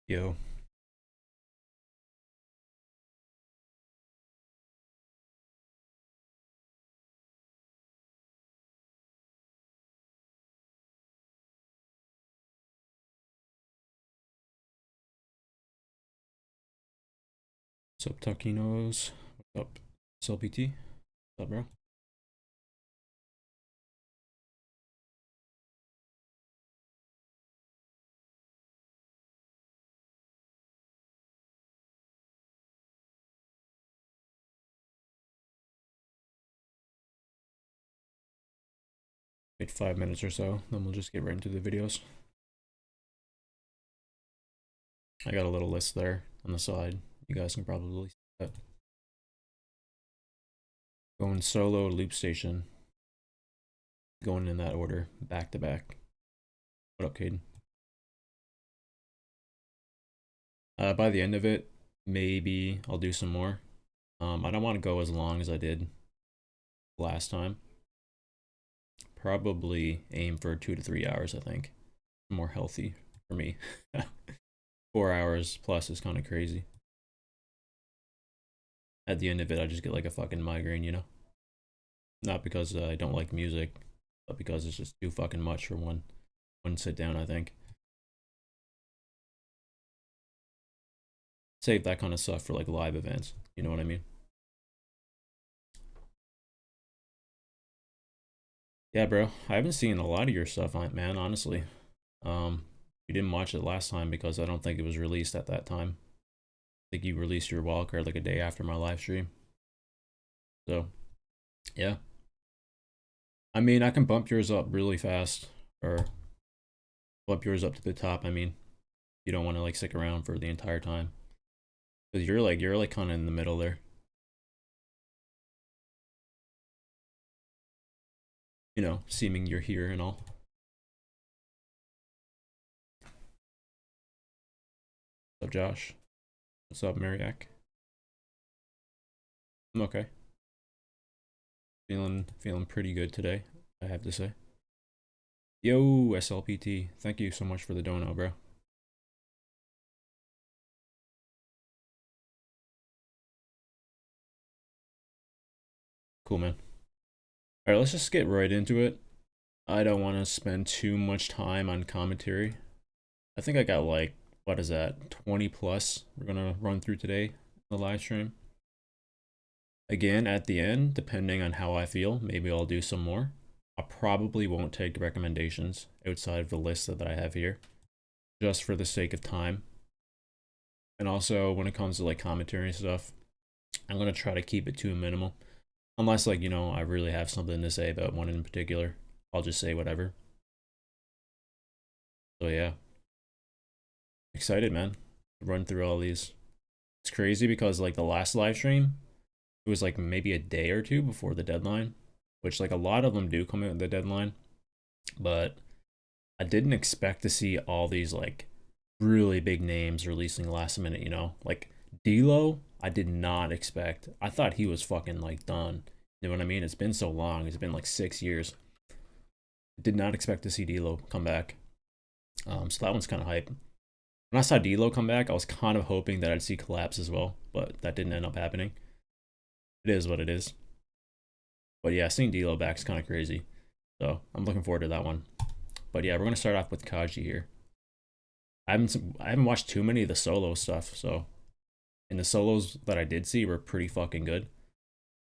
Yo. What's up, Taquinos? What's up, SLPT? What's up, bro? Wait 5 minutes or so, then we'll just get right into the videos. I got a little list there on the side. You guys can probably see that. Going solo, loop station. Going in that order, back to back. What up, Caden? By the end of it, maybe I'll do some more. I don't want to go as long as I did last time. Probably aim for 2 to 3 hours, I think. More healthy for me. 4 hours plus is kind of crazy. At the end of it, I just get like a fucking migraine, you know? Not because I don't like music, but because it's just too fucking much for one sit down, I think. Save that kind of stuff for like live events, you know what I mean? Yeah, bro, I haven't seen a lot of your stuff, man, honestly. You didn't watch it last time because I don't think it was released at that time. I think you released your wildcard like a day after my live stream. So, yeah. I mean, I can bump yours up really fast, or bump yours up to the top. I mean, you don't want to like stick around for the entire time, because you're like kind of in the middle there. You know, seeming you're here and all. What's up, Josh? What's up, Mariak? I'm okay. Feeling pretty good today, I have to say. Yo, SLPT, thank you so much for the dono, bro. Cool, man. Alright, let's just get right into it. I don't want to spend too much time on commentary. I think I got like, what is that, 20 plus we're gonna run through today in the live stream. Again, at the end, depending on how I feel, maybe I'll do some more. I probably won't take recommendations outside of the list that I have here, just for the sake of time. And also, when it comes to like commentary and stuff, I'm gonna try to keep it to a minimal. Unless, like, you know, I really have something to say about one in particular, I'll just say whatever. So yeah, excited, man, to run through all these. It's crazy because like the last live stream, it was like maybe a day or two before the deadline, which like a lot of them do come out at the deadline, but I didn't expect to see all these like really big names releasing last minute, you know, like Dilo. I did not expect. I thought he was fucking like done. You know what I mean? It's been so long. It's been like 6 years. Did not expect to see Dilo come back. So that one's kind of hype. When I saw Dilo come back, I was kind of hoping that I'd see Collapse as well, but that didn't end up happening. It is what it is. But yeah, seeing Dilo back is kind of crazy. So I'm looking forward to that one. But yeah, we're gonna start off with Kaji here. I haven't watched too many of the solo stuff, so. And the solos that I did see were pretty fucking good.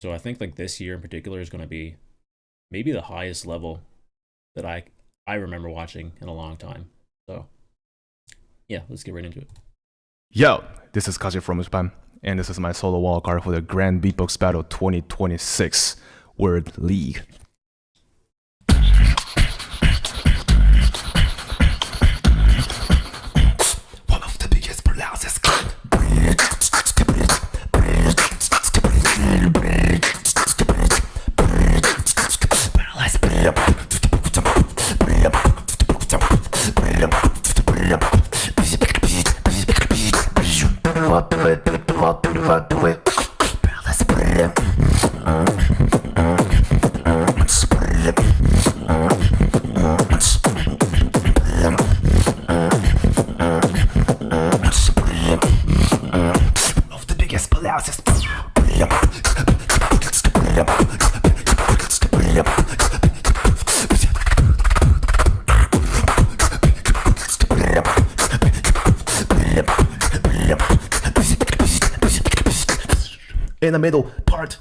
So I think like this year in particular is going to be maybe the highest level that I remember watching in a long time. So yeah, let's get right into it. Yo, this is Kaji from Japan, and this is my solo wildcard for the Grand Beatbox Battle 2026 World League. One of the biggest pronouncers. In the middle part.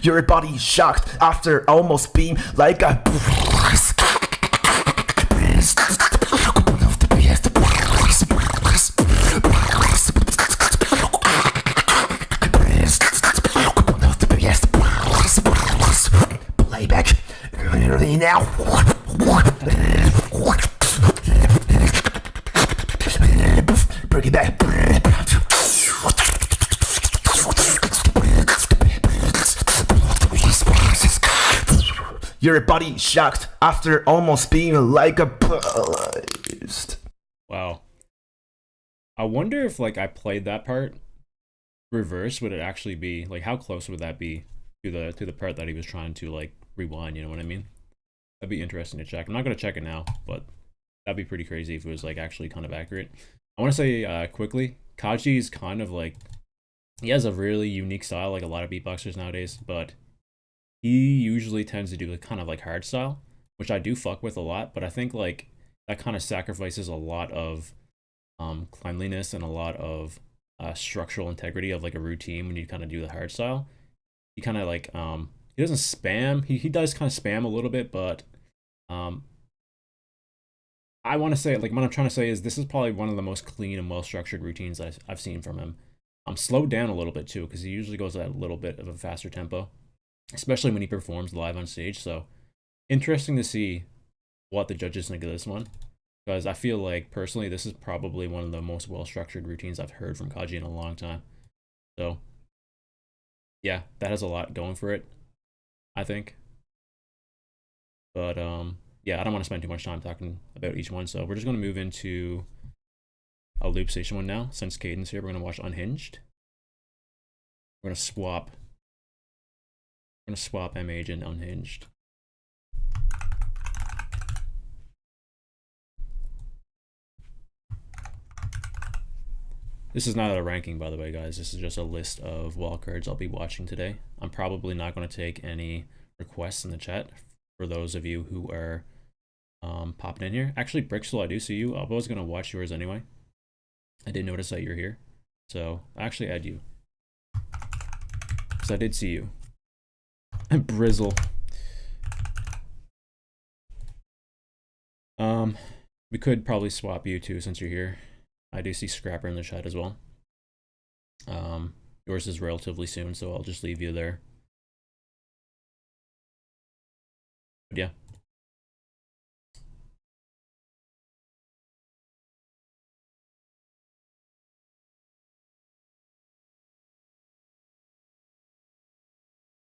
Your body shocked after almost being like a playback now. Bring it back. Your body shocked after almost being like a burst. Wow. I wonder if like I played that part reverse, would it actually be like how close would that be to the part that he was trying to like rewind, you know what I mean? That'd be interesting to check. I'm not gonna check it now, but that'd be pretty crazy if it was like actually kind of accurate. I want to say quickly, Kaji is kind of like, he has a really unique style like a lot of beatboxers nowadays, but he usually tends to do the kind of like hard style, which I do fuck with a lot, but I think like that kind of sacrifices a lot of cleanliness and a lot of structural integrity of like a routine when you kind of do the hard style. He kind of like he doesn't spam, he does kind of spam a little bit, but I want to say, like, what I'm trying to say is this is probably one of the most clean and well structured routines I've seen from him. Slowed down a little bit too, because he usually goes at a little bit of a faster tempo, especially when he performs live on stage. So interesting to see what the judges think of this one, because I feel like personally this is probably one of the most well-structured routines I've heard from Kaji in a long time. So yeah, that has a lot going for it, I think. But yeah, I don't want to spend too much time talking about each one, so we're just going to move into a loop station one now. Since Caden's here, we're going to watch Unhinged. We're going to swap MH and Unhinged. This is not a ranking, by the way, guys. This is just a list of wildcards I'll be watching today. I'm probably not going to take any requests in the chat for those of you who are popping in here. Actually, Brixxel, I do see you. I was going to watch yours anyway. I did notice that you're here, so I actually add you. So I did see you. And Brizzle. We could probably swap you too since you're here. I do see Scrapper in the chat as well. Yours is relatively soon, so I'll just leave you there. But yeah.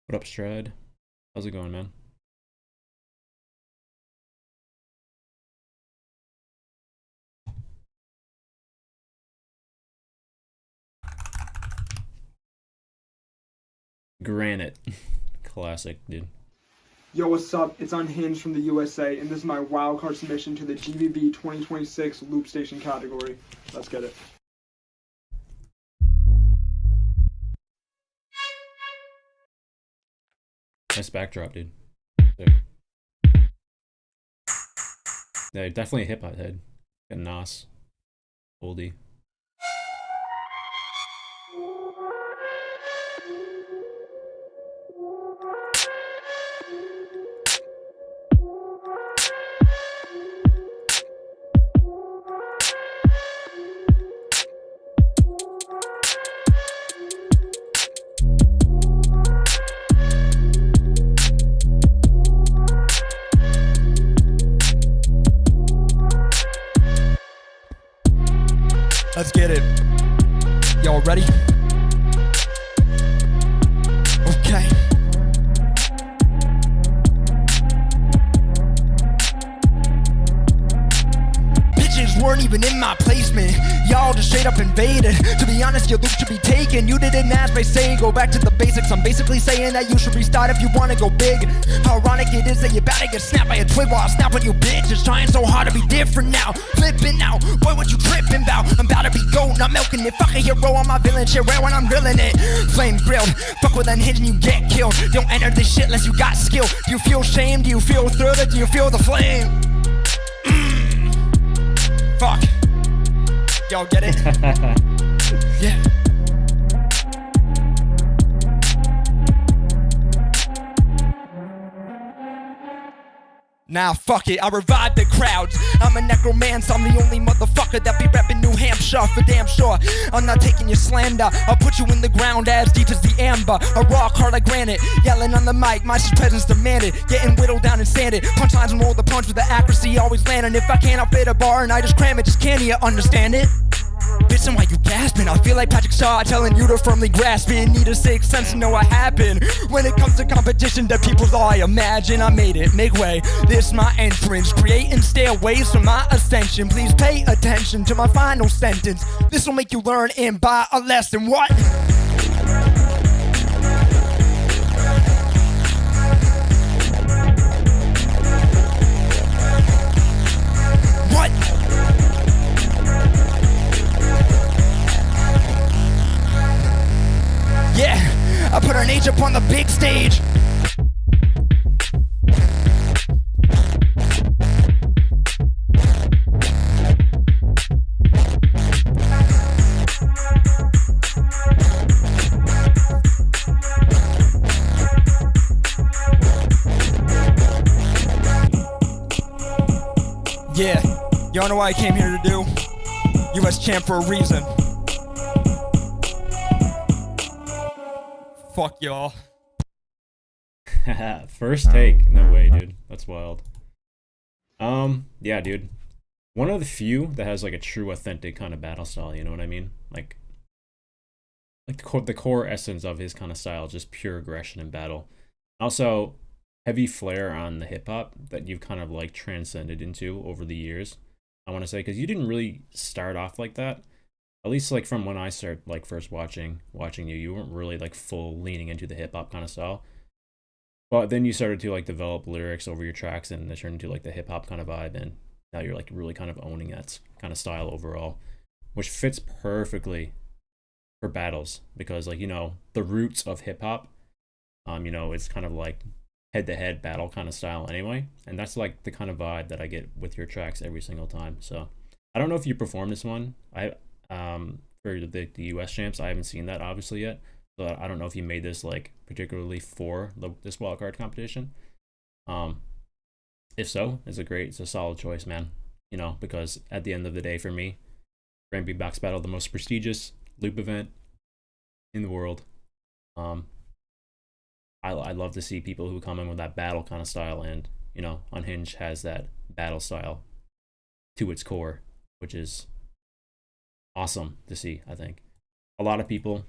What up, Strad? How's it going, man? Granite. Classic, dude. Yo, what's up? It's Unhinged from the USA, and this is my wildcard submission to the GBB 2026 Loop Station category. Let's get it. Nice backdrop, dude. There. Yeah, definitely a hip hop head. And Nas. Oldie. Let's get it. Y'all ready? Okay. Bitches weren't weren't even in my placement. Y'all just straight up invaded. To be honest, your loop should be taken. You didn't ask by saying go back to the basics. I'm basically saying that you should restart if you wanna go big. How ironic it is that you're about to get snapped by a twig while I snap on you bitches. Trying so hard to be different now, flipping out. Boy, what you tripping about? I'm about to be gold, not milking it. Fuck a hero on my villain shit, rare when I'm grilling it. Flame grilled, fuck with unhinged and you get killed. Don't enter this shit unless you got skill. Do you feel shame? Do you feel thrilled? Or do you feel the flame? Fuck. Y'all get it? Yeah. Nah, fuck it, I revive the crowds. I'm a necromancer, I'm the only motherfucker that be reppin' New Hampshire for damn sure. I'm not taking your slander, I'll put you in the ground as deep as the amber. A rock hard like granite, yelling on the mic, my presence demanded. Getting whittled down and sanded, punchlines and roll the punch with the accuracy always landing. If I can't, I'll fit a bar and I just cram it, just can't you understand it? Bitch, and why you gasping? I feel like Patrick Shaw telling you to firmly grasp it. Need a sixth sense to know what happened. When it comes to competition, that people's all I imagine. I made it, make way, this my entrance. Creating stairways for my ascension. Please pay attention to my final sentence. This will make you learn and buy a lesson. What? What? Yeah, I put our age up on the big stage. Yeah, y'all know what I came here to do? US champ for a reason. Fuck y'all. First take. No way, dude. That's wild. Yeah, dude. One of the few that has like a true authentic kind of battle style, you know what I mean? Like the core essence of his kind of style, just pure aggression in battle. Also, heavy flair on the hip hop that you've kind of like transcended into over the years. I want to say, because you didn't really start off like that. At least like from when I started like first watching you, you weren't really like full leaning into the hip hop kind of style. But then you started to like develop lyrics over your tracks and they turned into like the hip hop kind of vibe, and now you're like really kind of owning that kind of style overall, which fits perfectly for battles because like, you know, the roots of hip hop, you know, it's kind of like head to head battle kind of style anyway, and that's like the kind of vibe that I get with your tracks every single time. So I don't know if you performed this one. For the US champs, I haven't seen that obviously yet, so I don't know if you made this like particularly for this wildcard competition. If so, it's a solid choice, man. You know, because at the end of the day, for me, Grand Beatbox Battle, the most prestigious loop event in the world. I love to see people who come in with that battle kind of style, and you know, Unhinged has that battle style to its core, which is awesome to see. I think a lot of people,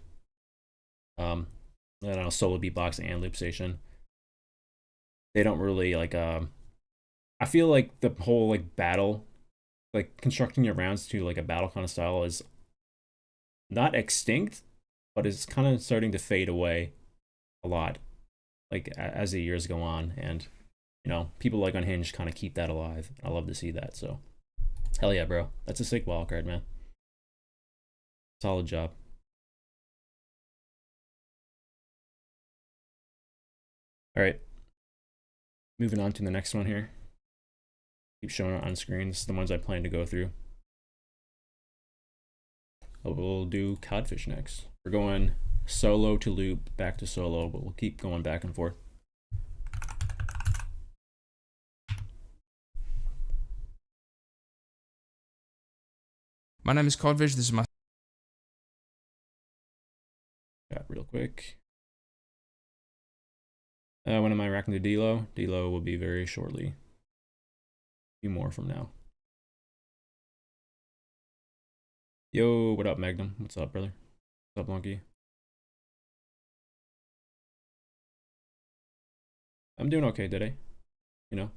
I don't know, solo beatbox and LoopStation, they don't really like. I feel like the whole like battle, like constructing your rounds to like a battle kind of style is not extinct, but it's kind of starting to fade away a lot, like as the years go on, and you know, people like Unhinged kind of keep that alive. I love to see that. So hell yeah, bro, that's a sick wildcard, man. Solid job. All right, moving on to the next one here. Keep showing it on screen. This is the ones I plan to go through. We'll do Codfish next. We're going solo to loop, back to solo, but we'll keep going back and forth. My name is Codfish. This is my Real quick. When am I racking to Dilo? Dilo will be very shortly. A few more from now. Yo, what up, Magnum? What's up, brother? What's up, Monkey? I'm doing okay today. You know,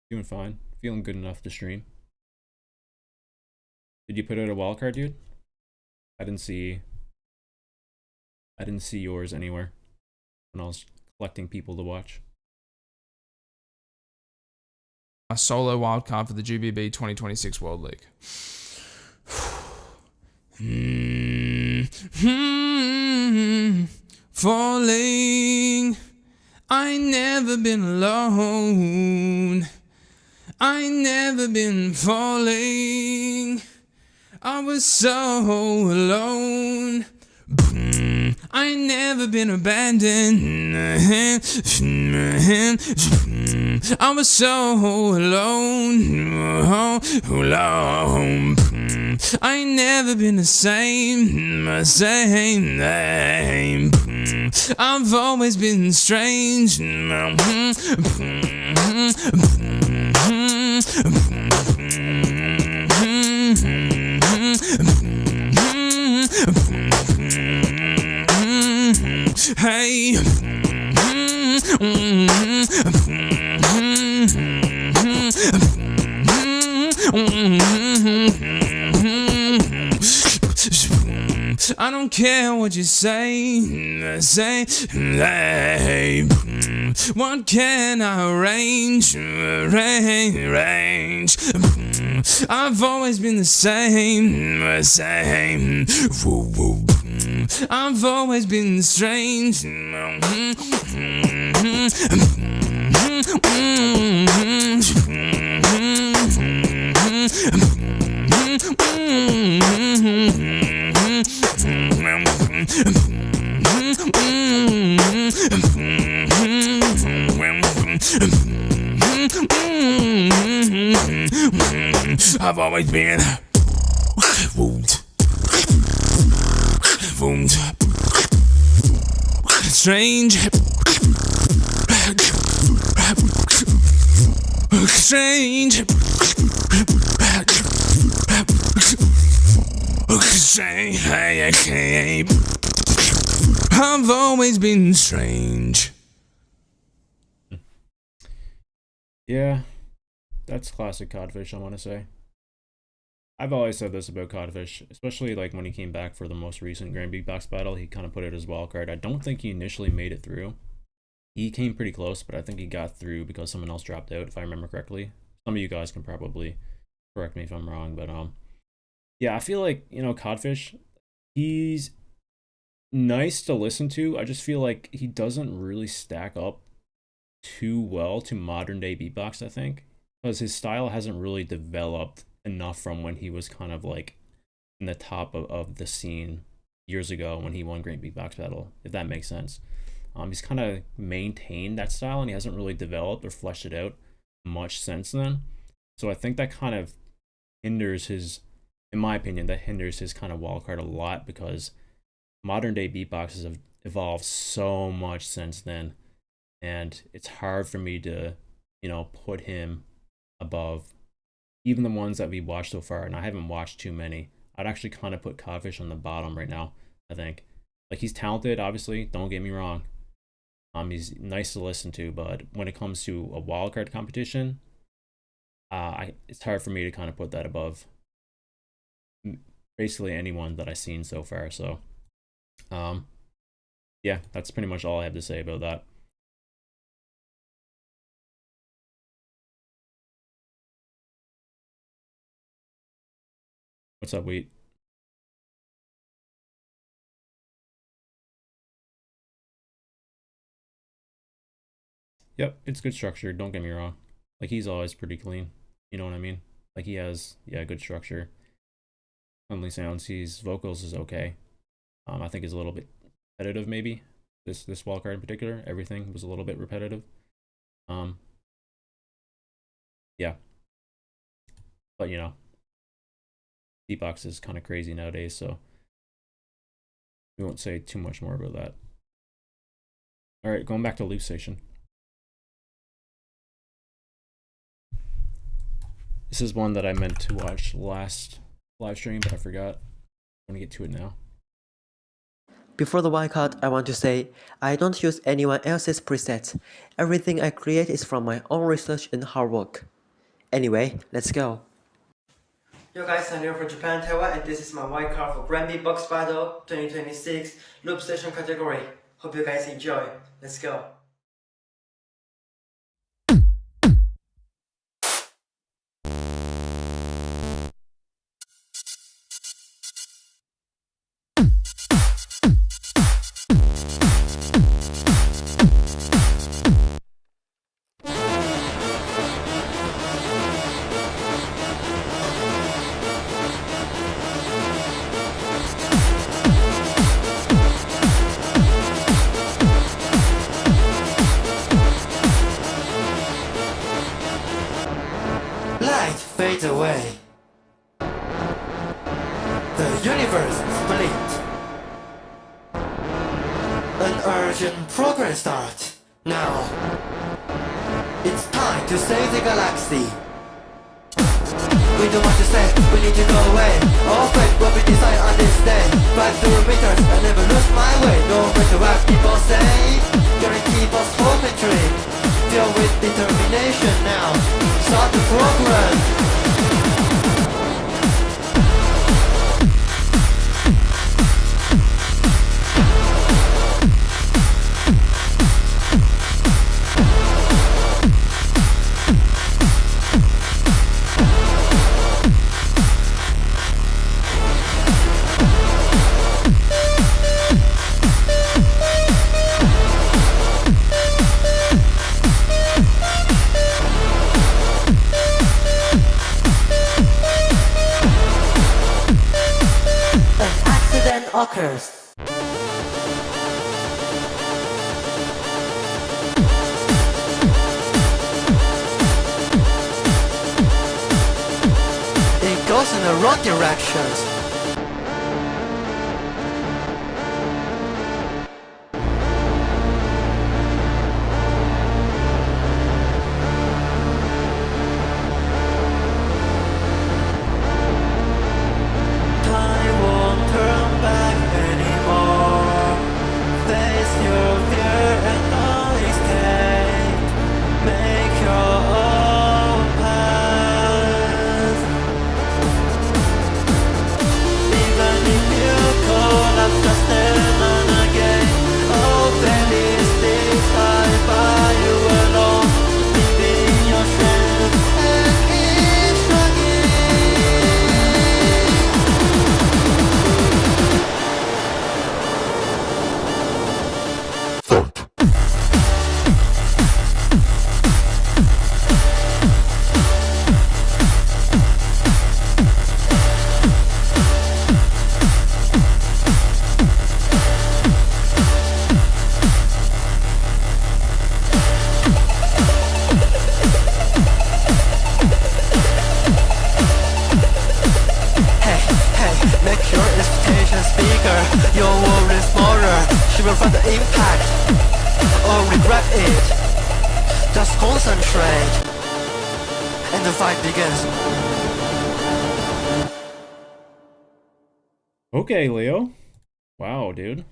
doing fine. Feeling good enough to stream. Did you put out a wildcard, dude? I didn't see yours anywhere when I was collecting people to watch. My solo wildcard for the GBB 2026 World League. Falling, I never been alone. I never been falling. I was so alone. I never been abandoned. I was so alone. I never been the same. I've always been strange. Hey. I don't care what you say. What can I arrange? I've always been the same. I've always been strange. I've always been strange. Strange. I've always been strange. Yeah, that's classic Codfish, I want to say. I've always said this about Codfish, especially like when he came back for the most recent Grand Big Box battle, he kind of put it as wildcard. I don't think he initially made it through. He came pretty close, but I think he got through because someone else dropped out, if I remember correctly. Some of you guys can probably correct me if I'm wrong, but yeah, I feel like, you know, Codfish, he's nice to listen to. I just feel like he doesn't really stack up too well to modern day beatbox, I think, because his style hasn't really developed enough from when he was kind of like in the top of the scene years ago when he won Great Beatbox Battle, if that makes sense. He's kind of maintained that style and he hasn't really developed or fleshed it out much since then. So I think that kind of hinders his, in my opinion, that hinders his kind of wildcard a lot, because modern day beatboxes have evolved so much since then, and it's hard for me to, you know, put him above even the ones that we've watched so far, and I haven't watched too many. I'd actually kind of put Codfish on the bottom right now, I think. Like, he's talented, obviously, don't get me wrong. He's nice to listen to, but when it comes to a wildcard competition, it's hard for me to kind of put that above basically anyone that I've seen so far. So, yeah, that's pretty much all I have to say about that. What's up, Wheat? Yep, it's good structure, don't get me wrong. Like, he's always pretty clean, you know what I mean? Like, he has, yeah, good structure. Cleanly sounds, his vocals is okay. I think is a little bit repetitive, maybe. This wildcard in particular, everything was a little bit repetitive. Yeah. But, you know, beatbox is kind of crazy nowadays, so we won't say too much more about that. All right, going back to LOOPSTATION. This is one that I meant to watch last live stream, but I forgot. I'm gonna get to it now. Before the wildcard, I want to say, I don't use anyone else's presets. Everything I create is from my own research and hard work. Anyway, let's go. Yo guys, I'm here from Japan, Taiwan, and this is my wildcard for Grand Beatbox Battle 2026 Loop Station category. Hope you guys enjoy. Let's go. Light fades away. The universe split. An urgent progress starts. Now, it's time to save the galaxy. We don't want to stay, we need to go away. All fate will be decided on this day. 5 meters, I never lose my way. No matter what people say, guarantee boss hope and dream. Filled with determination now. Start the program. Occurs. It goes in the wrong directions. Your world is smaller. She will find the impact or regret it. Just concentrate and the fight begins. Okay, Leo. Wow, dude.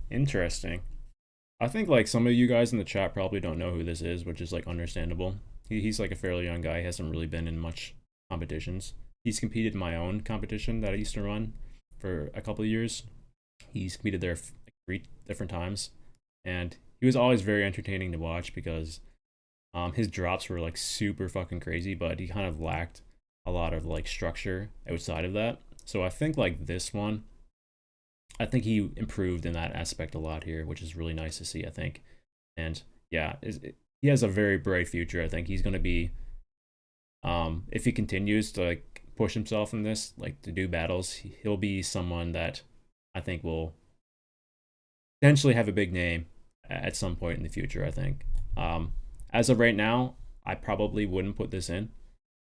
Interesting. I think like some of you guys in the chat probably don't know who this is, which is like understandable. He's like a fairly young guy. He hasn't really been in much competitions. He's competed in my own competition that I used to run for a couple of years. He's competed there 3 different times, and he was always very entertaining to watch because his drops were like super fucking crazy, but he kind of lacked a lot of like structure outside of that. So I think like this one, I think he improved in that aspect a lot here, which is really nice to see, I think. And yeah, he has a very bright future. I think he's going to be, if he continues to like push himself in this, like to do battles, he'll be someone that I think will potentially have a big name at some point in the future, I think. As of right now, I probably wouldn't put this in.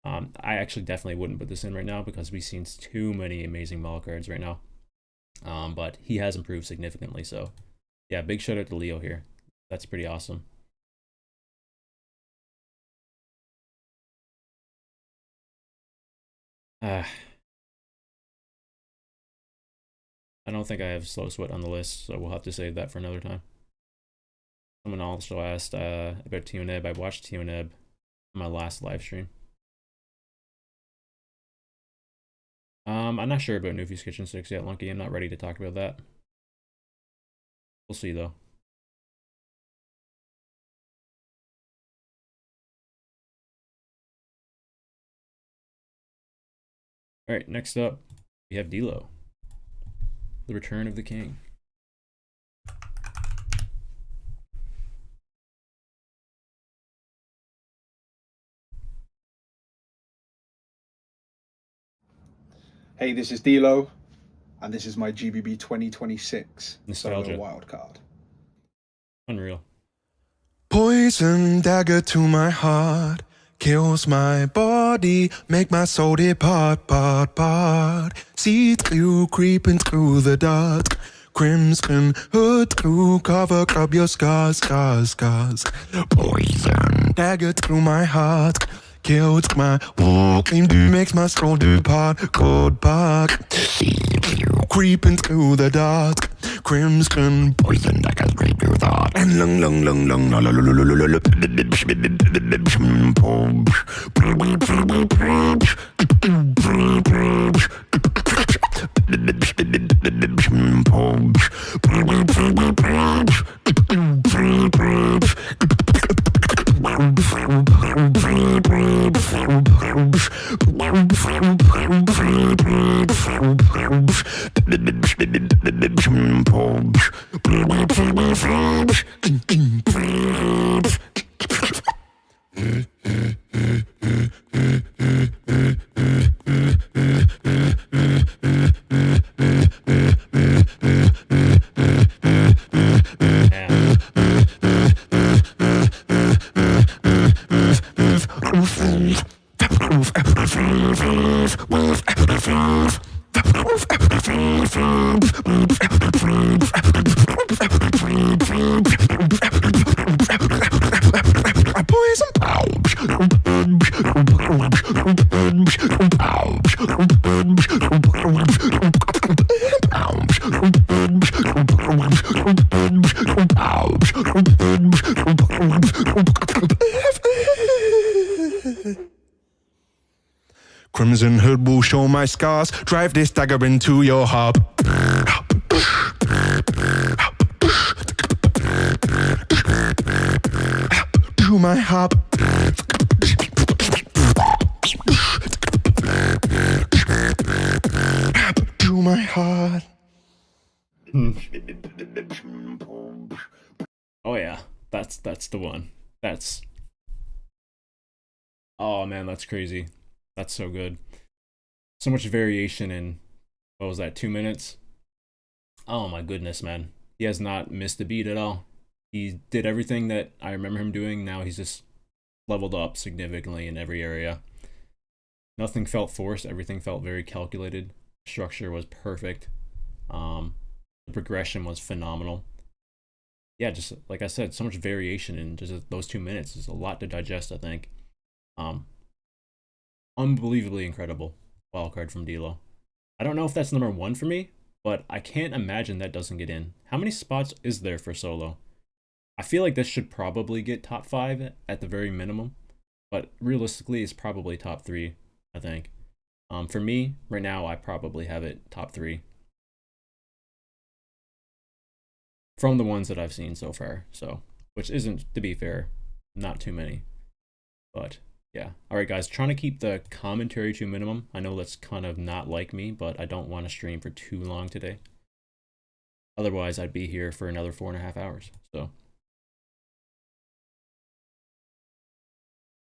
I actually definitely wouldn't put this in right now because we've seen too many amazing wildcards right now. But he has improved significantly, so yeah, big shout out to Leo here. That's pretty awesome. I don't think I have Slow Sweat on the list, so we'll have to save that for another time. Someone also asked about Tioneb. I watched Tioneb on my last live stream. I'm not sure about Newfie's Kitchen 6 yet, Lunky. I'm not ready to talk about that. We'll see, though. Alright, next up, we have Dilo. The Return of the King. Hey, this is Dilo, and this is my GBB 2026 Nostalgia. Sora Wildcard. Unreal. Poison dagger to my heart, kills my body, make my soul depart, part. See through, creeping through the dark. Crimson hood through, cover up your scars. Poison dagger through my heart, kills my walking, makes my soul depart, cold park. See through, creeping through the dark. Crimson poison daggers straight through the heart. And lung, Crimson hood will show my scars. Drive this dagger into your heart. To my heart. To my heart. Oh yeah, that's the one. That's, oh man, that's crazy. That's so good. So much variation in, what was that, 2 minutes? Oh my goodness, man. He has not missed a beat at all. He did everything that I remember him doing. Now he's just leveled up significantly in every area. Nothing felt forced. Everything felt very calculated. Structure was perfect. The progression was phenomenal. Yeah, just like I said, so much variation in just those 2 minutes. Is a lot to digest, I think. Unbelievably incredible wildcard from Dilo. I don't know if that's number 1 for me, but I can't imagine that doesn't get in. How many spots is there for solo? I feel like this should probably get top 5 at the very minimum, but realistically it's probably top 3, I think. For me, right now, I probably have it top 3. From the ones that I've seen so far, so, which isn't, to be fair, not too many, but yeah. All right, guys, trying to keep the commentary to minimum. I know that's kind of not like me, but I don't want to stream for too long today. Otherwise, I'd be here for another 4.5 hours. So,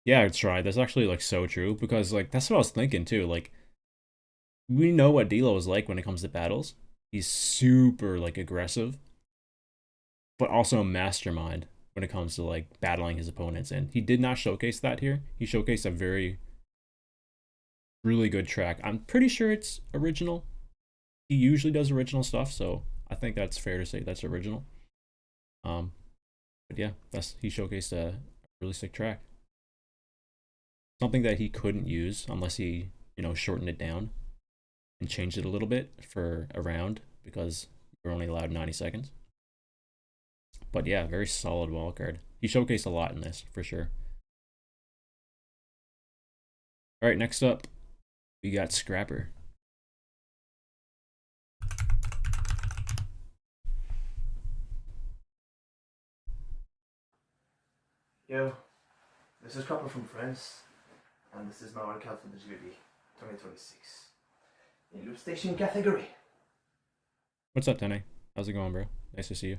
yeah, it's right. That's actually like so true, because like that's what I was thinking too. Like, we know what Dilo is like when it comes to battles. He's super like aggressive, but also a mastermind when it comes to like battling his opponents, and he did not showcase that here. He showcased a really good track. I'm pretty sure it's original. He usually does original stuff, so I think that's fair to say that's original. But yeah, he showcased a really sick track. Something that he couldn't use unless he, you know, shortened it down and changed it a little bit for a round, because you're only allowed 90 seconds. But yeah, very solid wildcard. He showcased a lot in this, for sure. Alright, next up, we got Scrapper. Yo, this is Copper from France, and this is my wildcard for the GBB 2026 in Loop Station category. What's up, Tene? How's it going, bro? Nice to see you.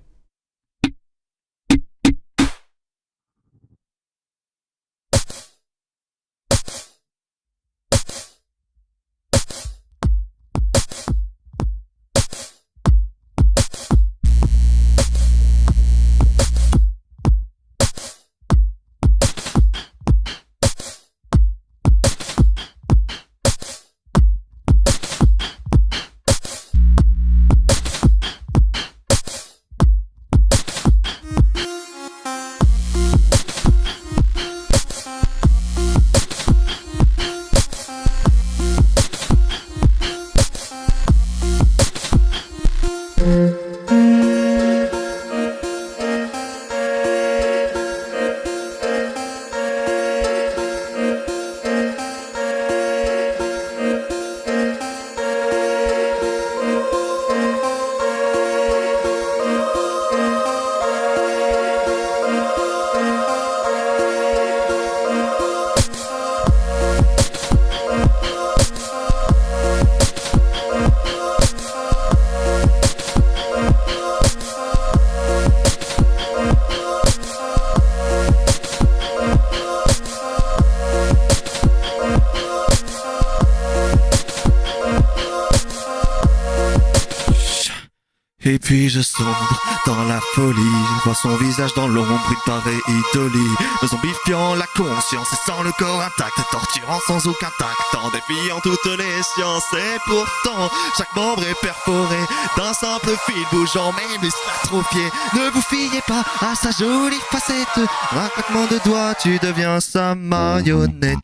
Et puis je sombre dans la folie, je vois son visage dans l'ombre, il paraît idolie. Me zombifiant la conscience et sans le corps intact, torturant sans aucun tact, en défiant toutes les sciences. Et pourtant, chaque membre est perforé d'un simple fil bougeant mes muscles atrophiés. Ne vous fiez pas à sa jolie facette, un claquement de doigts, tu deviens sa marionnette.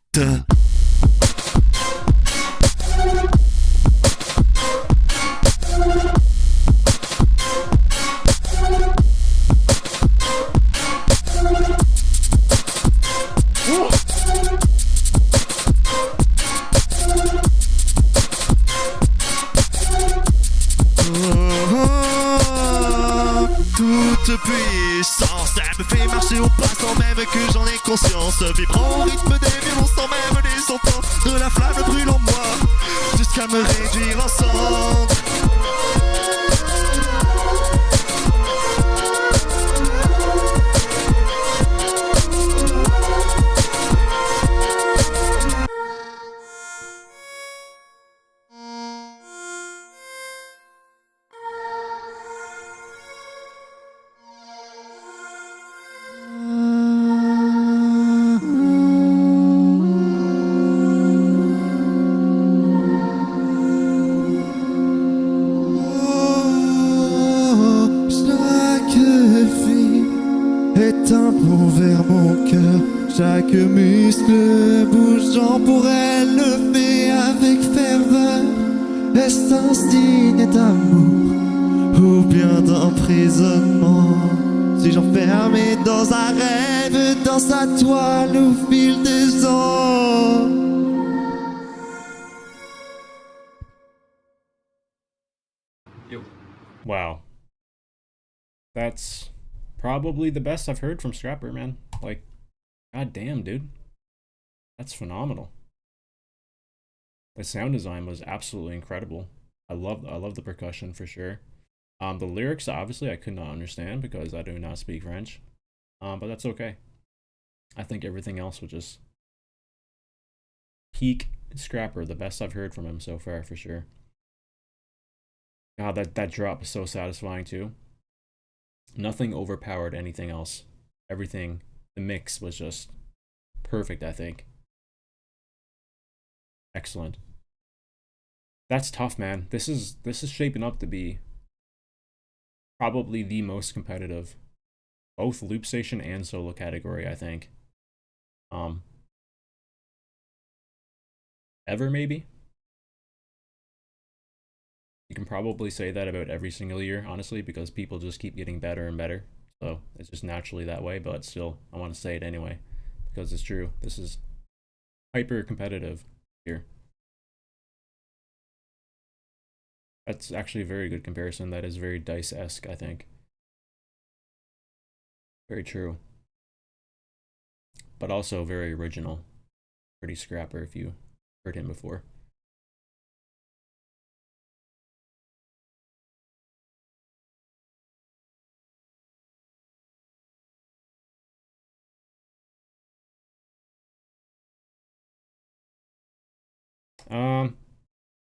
Toute puissance, elle me fait marcher au pas sans même que j'en ai conscience. Vibrant au rythme des violons sans même les entendre. De la flamme brûle en moi, jusqu'à me réduire en cendres. Chaque muscle bougeant pour elle le fait avec ferveur. Est-ce un signe d'amour ou bien d'emprisonnement? Suis-je enfermé dans un rêve, dans sa toile au fil des ans? Wow. That's probably the best I've heard from Scrapper, man. Like, god damn, dude. That's phenomenal. The sound design was absolutely incredible. I love the percussion for sure. The lyrics, obviously, I could not understand because I do not speak French. But that's okay. I think everything else was just peak Scrapper, the best I've heard from him so far for sure. God, that drop is so satisfying too. Nothing overpowered anything else. Everything, the mix was just perfect, I think. Excellent. That's tough, man. This is shaping up to be probably the most competitive, both loop station and solo category, I think. Ever, maybe? You can probably say that about every single year, honestly, because people just keep getting better and better. So it's just naturally that way, but still, I want to say it anyway, because it's true. This is hyper competitive here. That's actually a very good comparison. That is very Dice-esque, I think. Very true. but also very original. Pretty scrapper if you heard him before.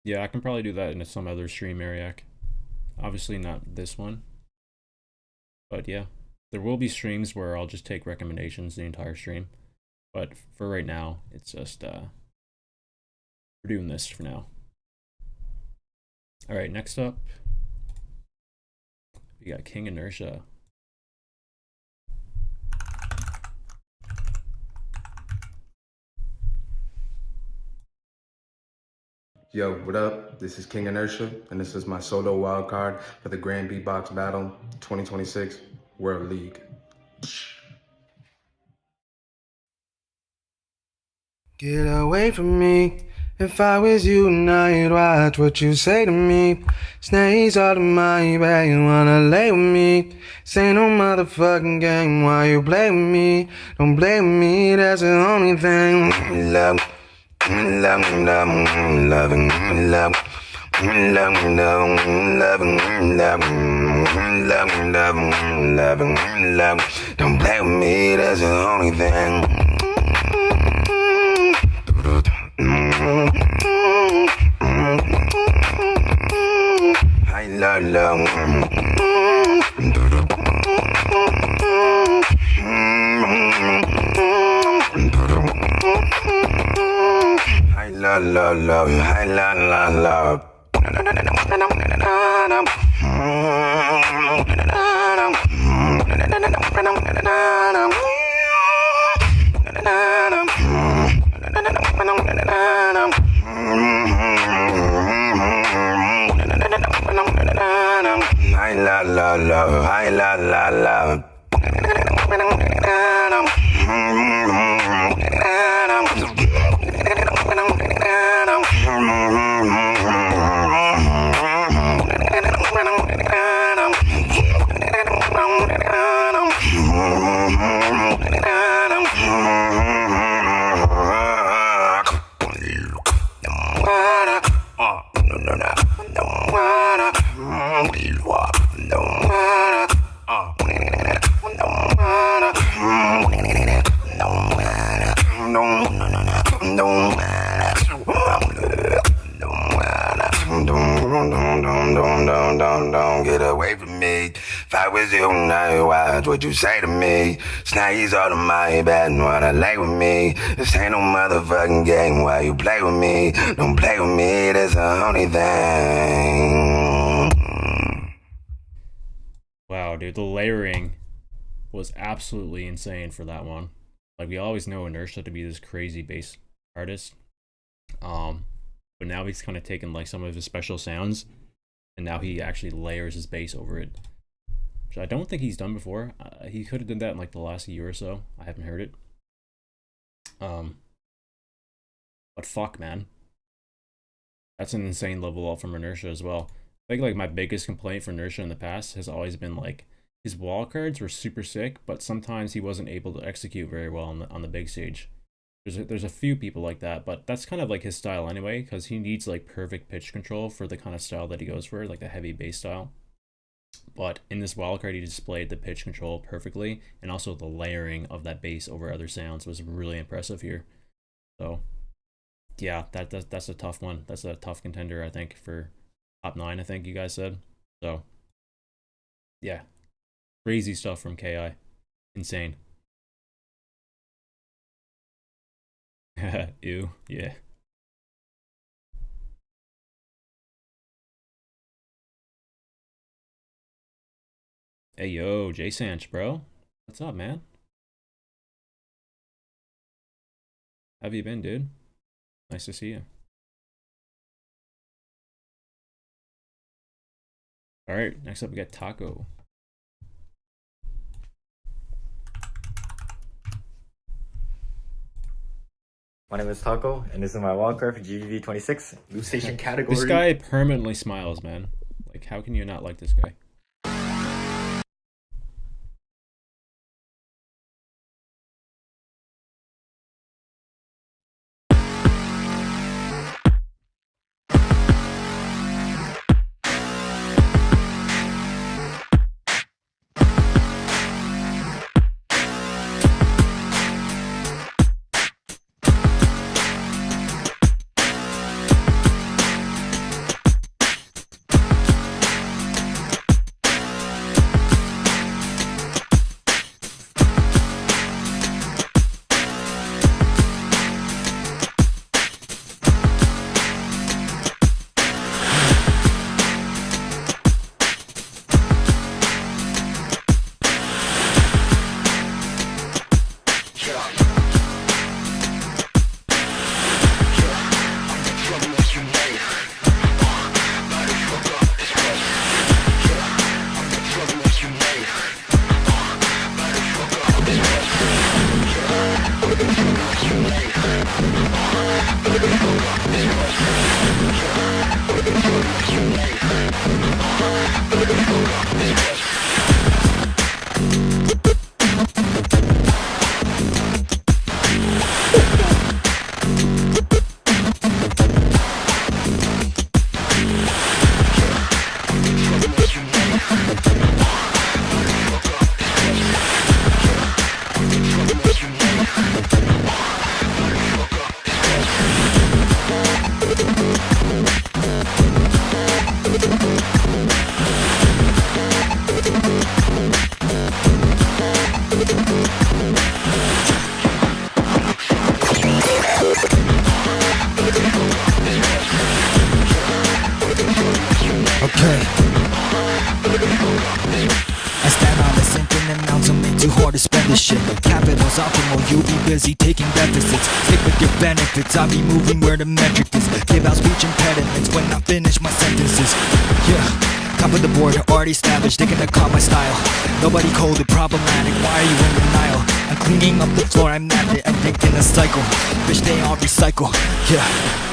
Yeah, I can probably do that in some other stream, Mariac. Obviously not this one. But yeah, there will be streams where I'll just take recommendations the entire stream. But for right now, it's just, we're doing this for now. All right, next up, we got King Inertia. Yo, what up? This is King Inertia, and this is my solo wildcard for the Grand Beatbox Battle 2026 World League. Get away from me. If I was you, now you'd watch what you say to me. Snakes all in my bag, you wanna lay with me. This ain't no motherfucking game, why you play with me? Don't blame me, that's the only thing. Love, love, love, love, love. Love. Don't play with me, that's the only thing. I love love. I love love love. I love love love. I love love love. I love love love. Don't get away from me. If I was you, now you watch what you say to me. Snakes all in my bed and wanna lay with me. This ain't no motherfucking game, why you play with me? Don't play with me, that's the only thing. Wow, dude, the layering was absolutely insane for that one. Like, we always know Inertia to be this crazy bass artist. But now he's kind of taken like some of his special sounds, and now he actually layers his bass over it, which I don't think he's done before. He could have done that in like the last year or so. I haven't heard it. But fuck, man, that's an insane level up from Inertia as well. I think like my biggest complaint for Inertia in the past has always been like his wildcards were super sick, but sometimes he wasn't able to execute very well on the big stage. There's a few people like that, but that's kind of like his style anyway, because he needs like perfect pitch control for the kind of style that he goes for, like the heavy bass style. But in this wildcard, he displayed the pitch control perfectly, and also the layering of that bass over other sounds was really impressive here. So yeah, that's a tough one. That's a tough contender, I think, for top 9, I think you guys said. So yeah, crazy stuff from KI. Insane. Ew, yeah. Hey, yo, Jsanch, bro. What's up, man? How have you been, dude? Nice to see you. All right, next up we got Tako. My name is Tako, and this is my wildcard for GBB26 LOOPSTATION category. This guy permanently smiles, man. Like, how can you not like this guy? I stand on the sentient amounts and make too hard to spend this shit. Capital's optimal, you'll be busy taking deficits. Stick with your benefits, I'll be moving where the metric is. Give out speech impediments when I finish my sentences. Yeah, top of the board, already established, they gonna call my style. Nobody cold it, problematic, why are you in denial? I'm cleaning up the floor, I'm at it, I'm thinking a cycle. Bitch, they all recycle, yeah.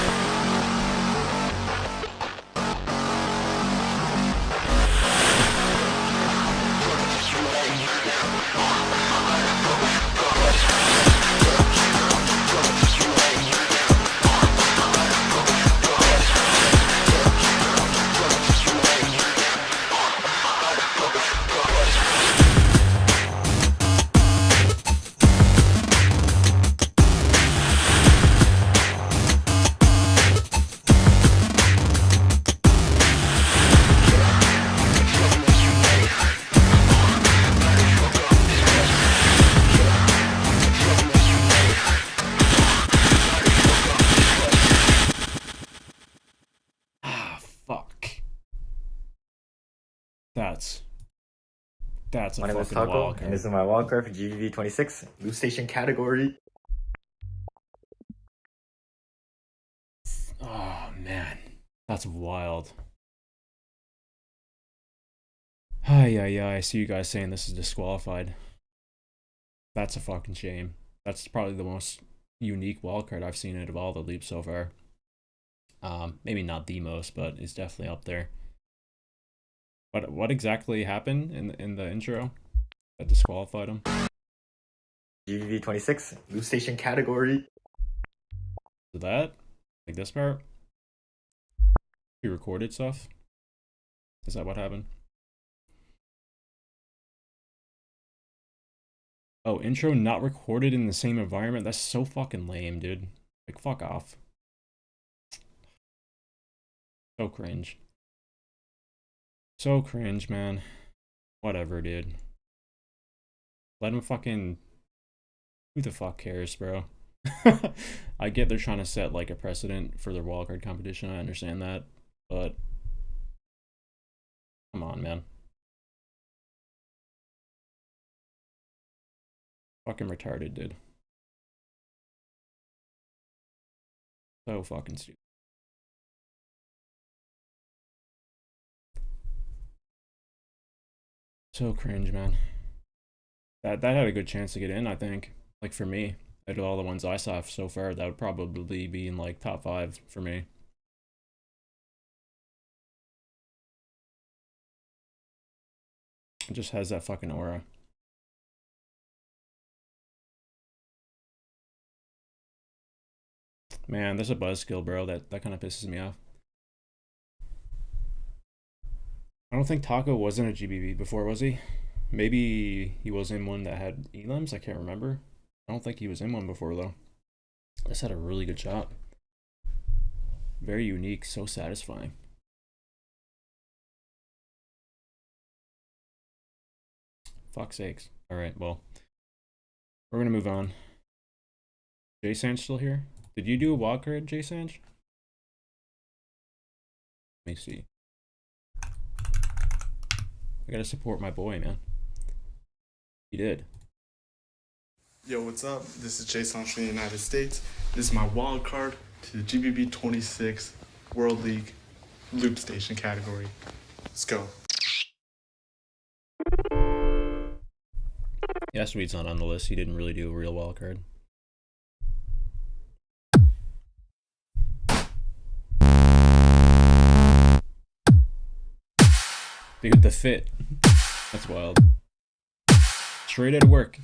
That's a My name is fucking Tako, wildcard. and this is my wildcard for GBB26, Loop Station category. Oh man, that's wild. Yeah, I see you guys saying this is disqualified. That's a fucking shame. That's probably the most unique wildcard I've seen out of all the leaps so far. Maybe not the most, but it's definitely up there. What exactly happened in the intro that disqualified him? GBB26, Loop Station category. So that? Like this part? He recorded stuff? Is that what happened? Oh, intro not recorded in the same environment? That's so fucking lame, dude. Like, fuck off. So cringe. So cringe, man. Whatever, dude. Let him fucking... Who the fuck cares, bro? I get they're trying to set, like, a precedent for their wildcard competition. I understand that. But... Come on, man. Fucking retarded, dude. So fucking stupid. So cringe, man. That had a good chance to get in, I think. Like, for me, out of all the ones I saw so far, that would probably be in, like, top 5 for me. It just has that fucking aura. Man, there's a buzzkill, bro. That kind of pisses me off. I don't think Tako wasn't a GBB before, was he? Maybe he was in one that had elims. I can't remember. I don't think he was in one before, though. This had a really good shot. Very unique, so satisfying. Fuck's sakes. Alright, well. We're gonna move on. Jsanch still here? Did you do a wildcard, Jsanch? Let me see. I gotta support my boy, man. He did. Yo, what's up? This is Jsanch from the United States. This is my wild card to the GBB26 World League Loop Station category. Let's go. Yeah, Sweet's not on the list. He didn't really do a real wild card. Dude, the fit. That's wild. Straight out of work.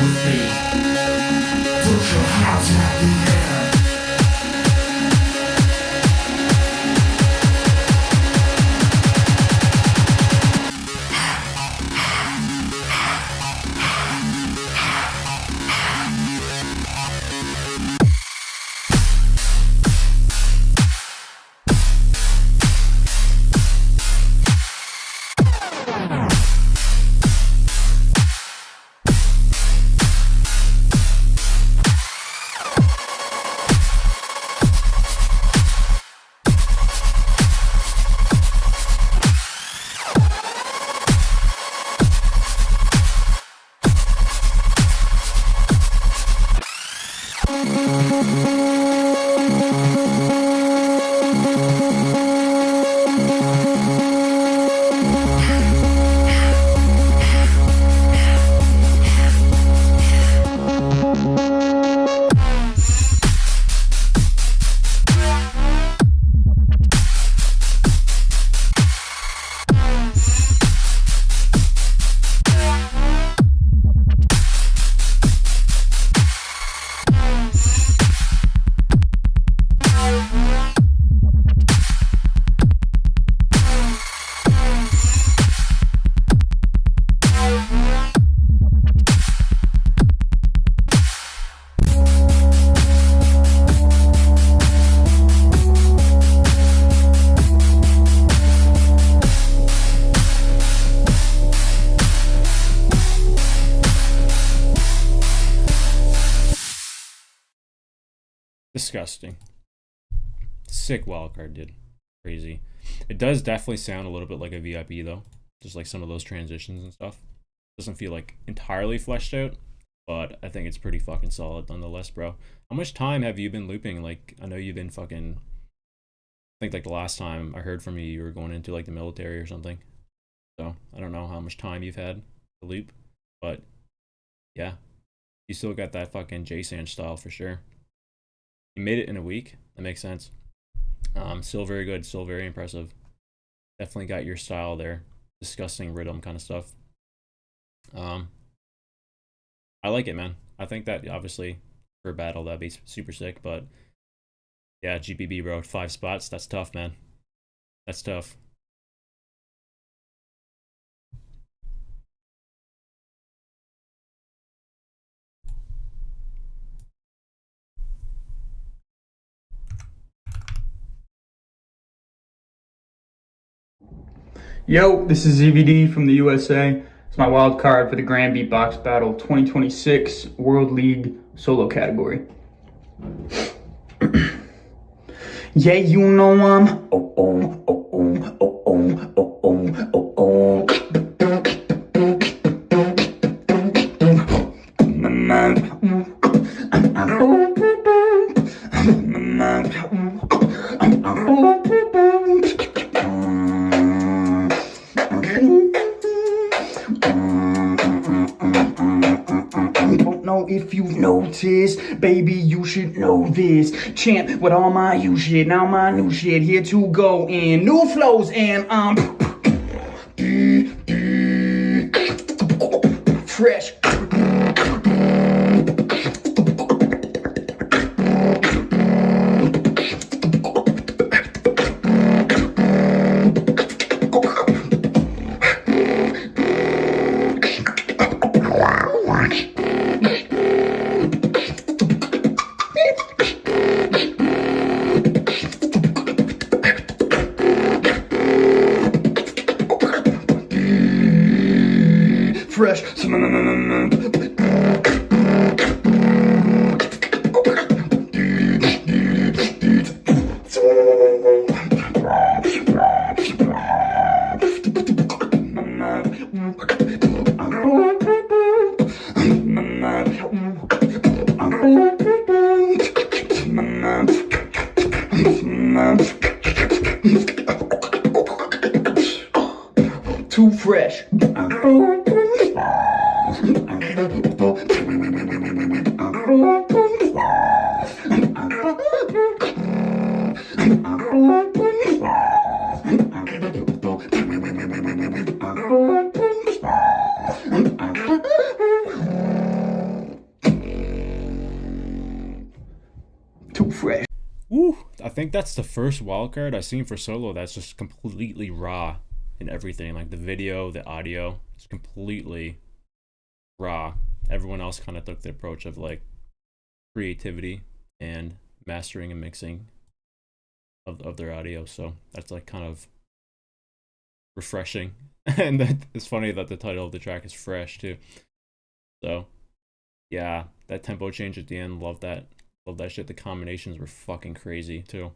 with me. Put your hands up in the air. Disgusting. Sick wildcard, dude. Crazy. It does definitely sound a little bit like a VIP though. Just like some of those transitions and stuff. Doesn't feel like entirely fleshed out, but I think it's pretty fucking solid nonetheless, bro. How much time have you been looping? Like, I know you've been fucking, I think like the last time I heard from you, you were going into like the military or something. So I don't know how much time you've had to loop, but yeah, you still got that fucking Jsanch style for sure. You made it in a week. That makes sense. Still very good. Still very impressive. Definitely got your style there. Disgusting rhythm kind of stuff. I like it, man. I think that obviously for a battle that'd be super sick, but yeah, GBB bro, 5 spots. That's tough, man. That's tough. Yo, this is ZVD from the USA. It's my wild card for the Grand Beatbox Battle 2026 World League solo category. Yeah, you know I'm if you've noticed, baby, you should know this. Chant with all my you shit, now my new shit here to go in. New flows and fresh. Fresh. Too fresh. think that's the first wildcard I've seen for solo that's just completely raw in everything. Like the video, the audio, it's completely raw. Everyone else kind of took the approach of like creativity and mastering and mixing of their audio. So that's like kind of refreshing. And that it's funny that the title of the track is Fresh too. So yeah, that tempo change at the end, love that. Love that shit. The combinations were fucking crazy too.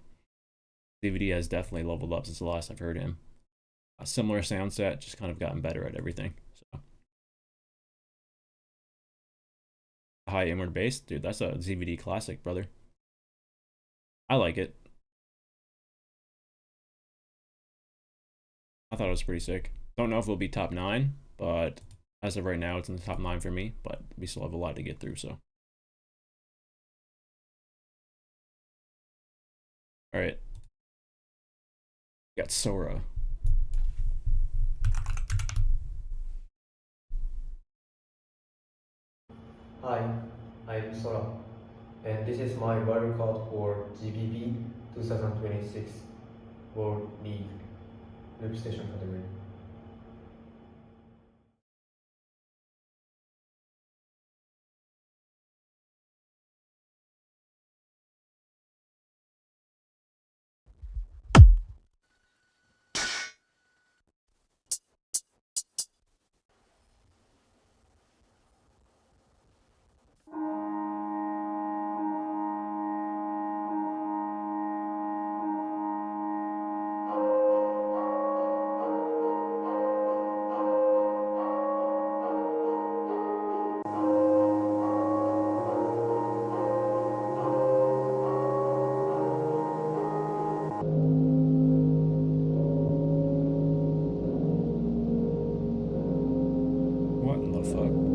ZVD has definitely leveled up since the last I've heard him. A similar sound set, just kind of gotten better at everything. So high inward bass, dude, that's a ZVD classic, brother. I like it. I thought it was pretty sick. Don't know if it'll be top 9, but as of right now, it's in the top 9 for me. But we still have a lot to get through, so. All right. Got Sora. Hi, I'm Sora, and this is my wildcard for GBB 2026 World League LOOPSTATION category. What in the fuck?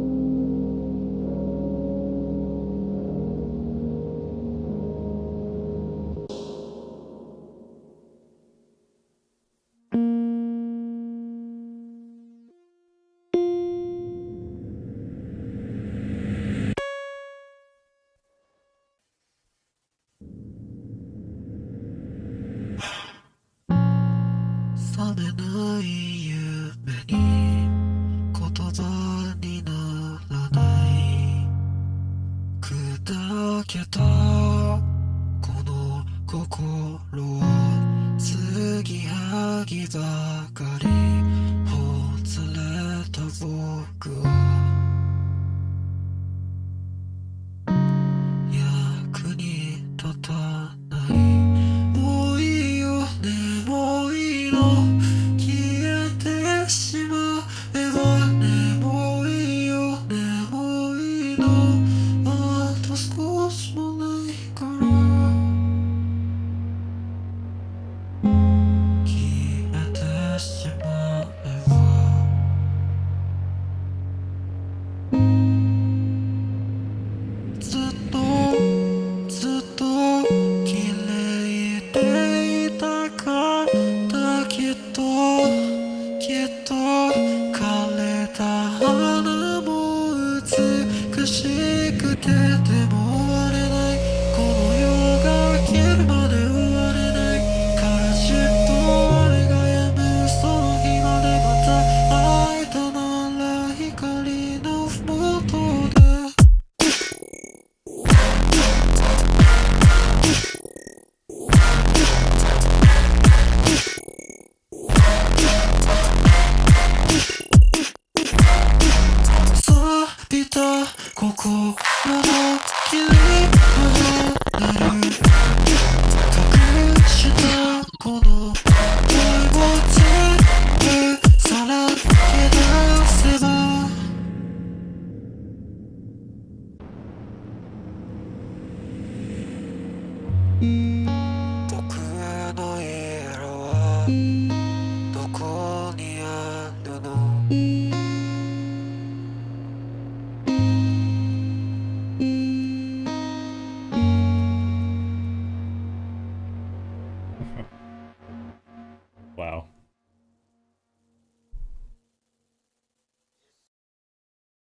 Wow.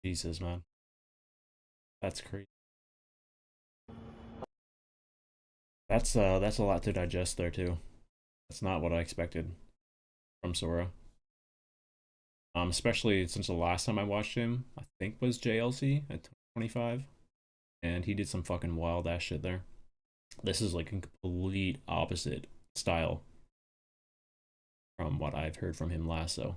Jesus, man. That's crazy. That's a lot to digest there too. That's not what I expected from Sora. Especially since the last time I watched him, I think was JLC at 25, and he did some fucking wild ass shit there. This is like a complete opposite style from what I've heard from him last, so.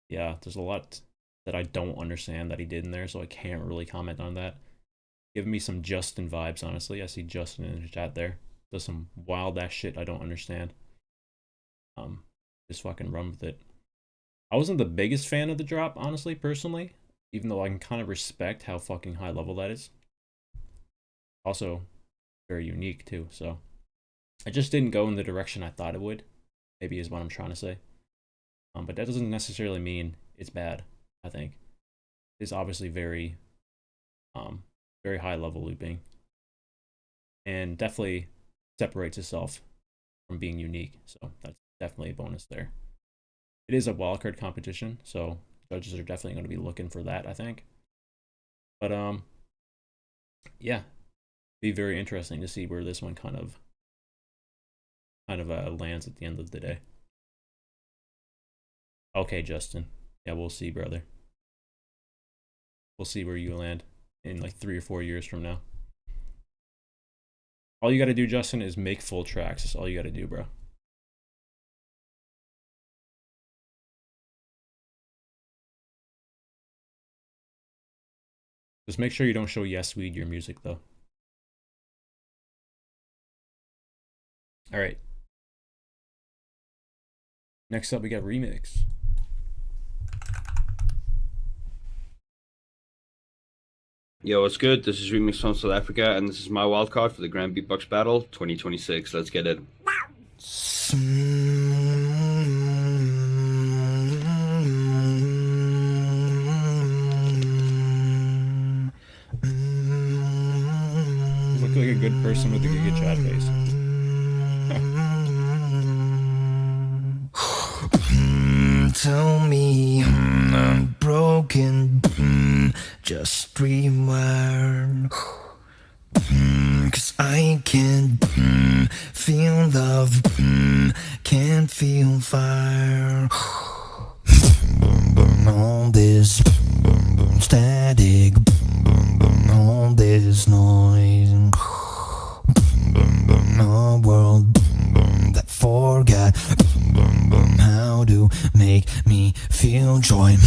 Yeah, there's a lot that I don't understand that he did in there, so I can't really comment on that. Give me some Justin vibes, honestly. I see Justin in the chat there. Does some wild ass shit I don't understand. Just fucking run with it. I wasn't the biggest fan of the drop, honestly, personally, even though I can kind of respect how fucking high level that is. Also, very unique too, so. I just didn't go in the direction I thought it would, maybe is what I'm trying to say. But that doesn't necessarily mean it's bad, I think. It's obviously very, very high level looping. And definitely separates itself from being unique, so that's definitely a bonus there. It is a wildcard competition, so judges are definitely going to be looking for that, I think. But yeah, be very interesting to see where this one kind of lands at the end of the day. Okay, Justin. Yeah, we'll see, brother. We'll see where you land in like 3 or 4 years from now. All you got to do, Justin, is make full tracks. That's all you got to do, bro. Just make sure you don't show Yesweed your music, though. All right. Next up, we got Remix. Yo, what's good? This is Remix from South Africa, and this is my wildcard for the Grand Beatbox Battle 2026. Let's get it. Look like a good person with a good chat face. Tell me I'm broken, just rewire. 'Cause I can't feel love, can't feel fire. All this static, all this noise, a world that forgot how to make me feel joy.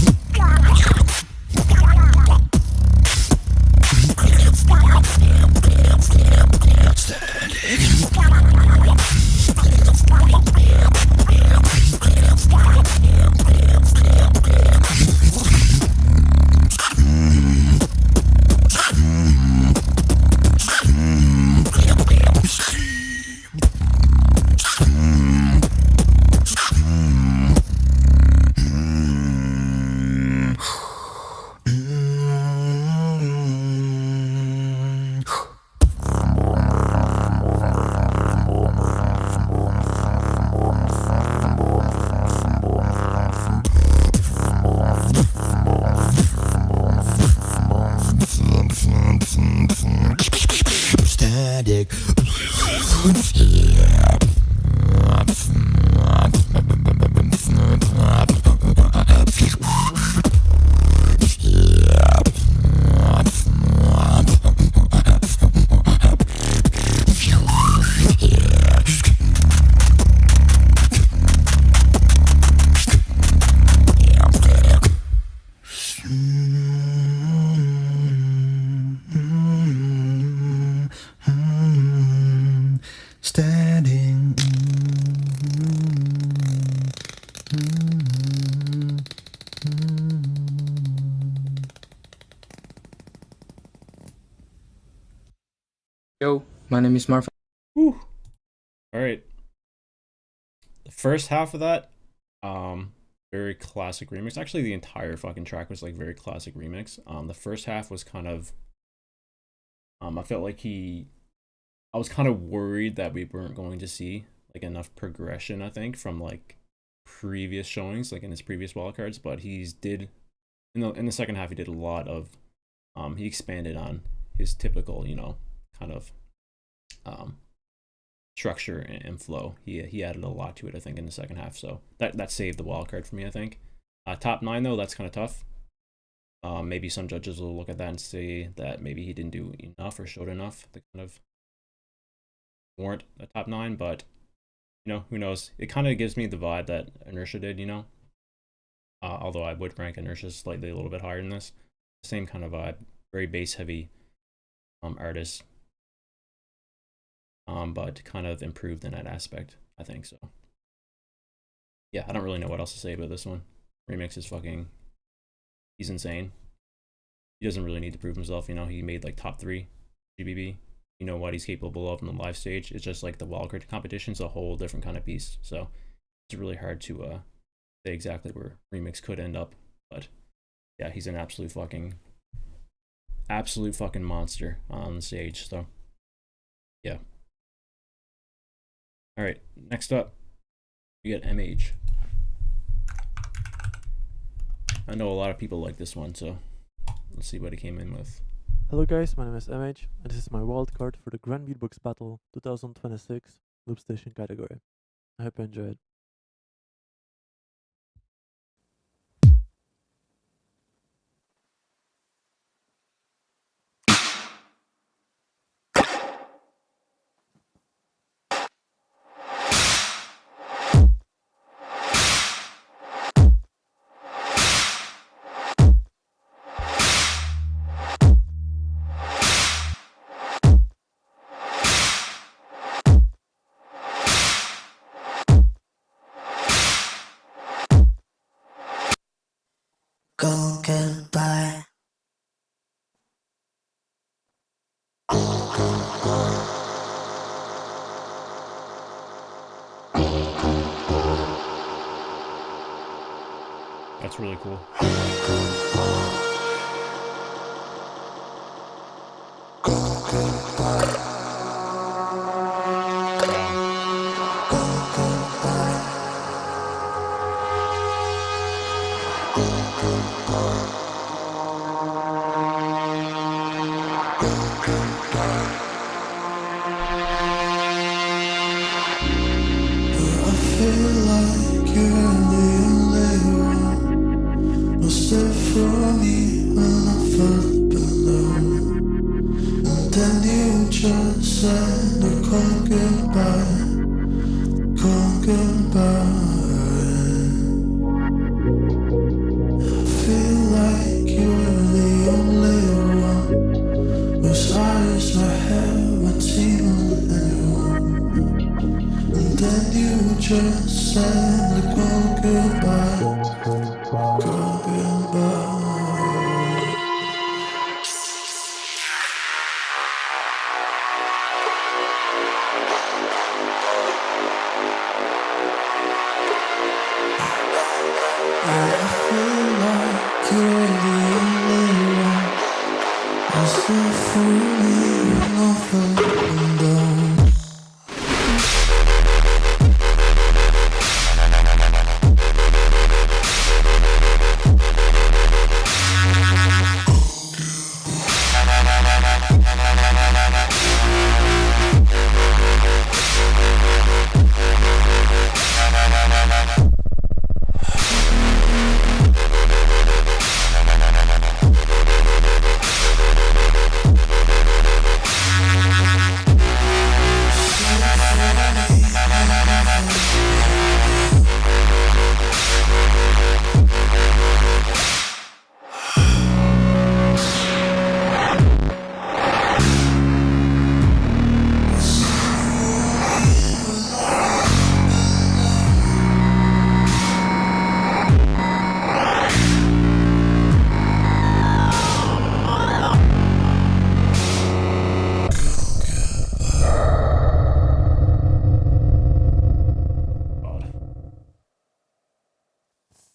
Static. Yo, my name is Marfa. Whew. All right. The first half of that, very classic remix. Actually, the entire fucking track was like very classic remix. The first half was kind of, I felt like I was kind of worried that we weren't going to see like enough progression, I think, from like previous showings, like in his previous wildcards, but in the second half, he did a lot of, he expanded on his typical, you know, kind of structure and flow. He added a lot to it, I think, in the second half. So that saved the wild card for me, I think. Top 9 though, that's kind of tough. Maybe some judges will look at that and say that maybe he didn't do enough or showed enough to kind of warrant a top 9, but you know, who knows? It kind of gives me the vibe that Inertia did, you know. Although I would rank Inertia slightly a little bit higher than this. Same kind of vibe, very bass heavy artist. But kind of improved in that aspect, I think so. Yeah, I don't really know what else to say about this one. Remix is fucking, he's insane. He doesn't really need to prove himself, you know. He made like top 3 GBB. You know what he's capable of in the live stage. It's just like the wildcard competition's a whole different kind of beast. So it's really hard to say exactly where Remix could end up. But yeah, he's an absolute fucking monster on the stage. So yeah. All right, next up, we got MH. I know a lot of people like this one, so let's see what he came in with. Hello guys, my name is MH, and this is my wildcard for the Grand Beatbox Battle 2026 Loop Station category. I hope you enjoy it. Go goodbye. That's really cool.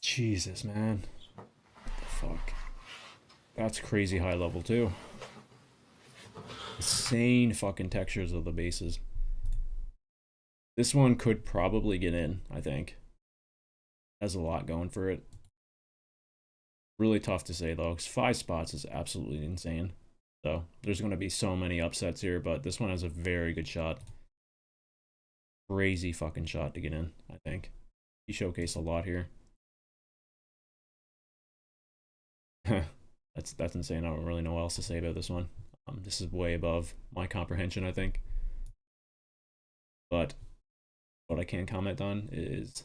Jesus, man. What the fuck? That's crazy high level, too. Insane fucking textures of the bases. This one could probably get in, I think. Has a lot going for it. Really tough to say, though, because 5 spots is absolutely insane. So there's going to be so many upsets here, but this one has a very good shot. Crazy fucking shot to get in, I think. He showcased a lot here. That's insane. I don't really know what else to say about this one. This is way above my comprehension, I think. But what I can comment on is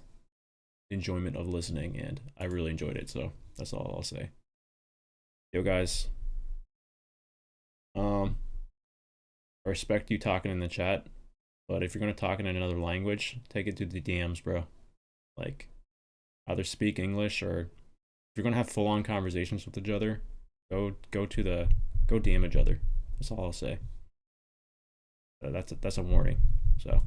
enjoyment of listening, and I really enjoyed it, so that's all I'll say. Yo guys, I respect you talking in the chat, but if you're gonna talk in another language, take it to the DMs, bro. Like, either speak English, or if you're gonna have full-on conversations with each other, go DM each other. That's all I'll say. That's a warning. So.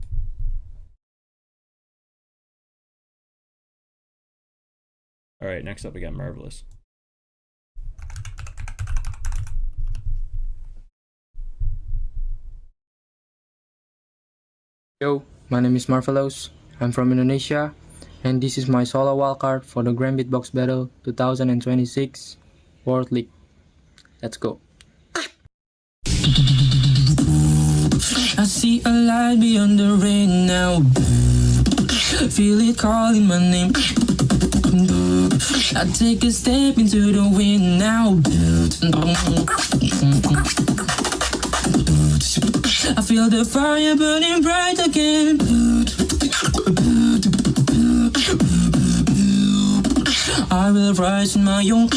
All right, next up we got Marvelous. Yo, my name is Marvelous. I'm from Indonesia, and this is my solo wildcard for the Grand Beatbox Battle 2026 World League. Let's go. I see a light beyond the rain now. Feel it calling my name. I take a step into the wind now. I feel the fire burning bright again. I will rise in my own.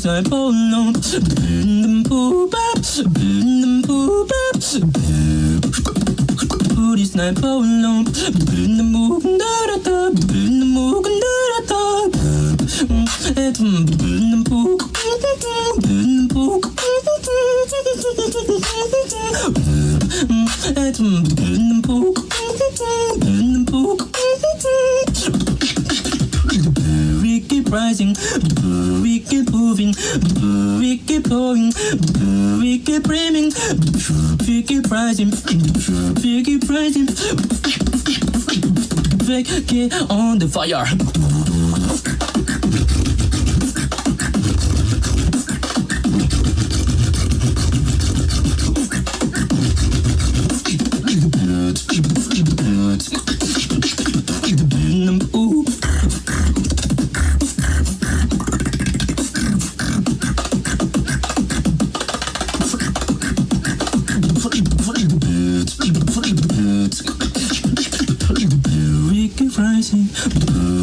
I pull on, burn them poop up, burn them poop up. Booties I pull on, burn them poop da da da, burn them poop da da da. Burn them poop, burn them poop. Burn them poop, burn them poop. We keep rising, we keep moving, we keep going, we keep dreaming, we keep rising, we keep rising. Get on the fire.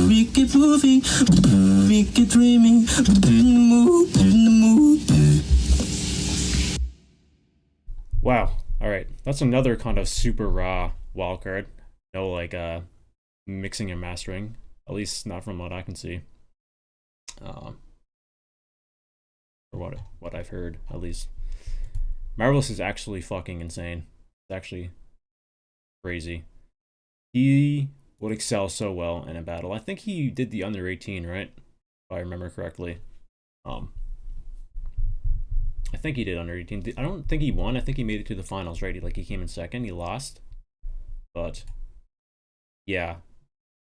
We keep moving, we keep dreaming, move. Wow. All right, that's another kind of super raw wildcard. No like mixing and mastering, at least not from what I can see. Or what I've heard, at least. Marvelous is actually fucking insane. It's actually crazy. He would excel so well in a battle. I think he did the under 18, right? If I remember correctly. I think he did under 18. I don't think he won. I think he made it to the finals, right? He came in second. He lost. But yeah,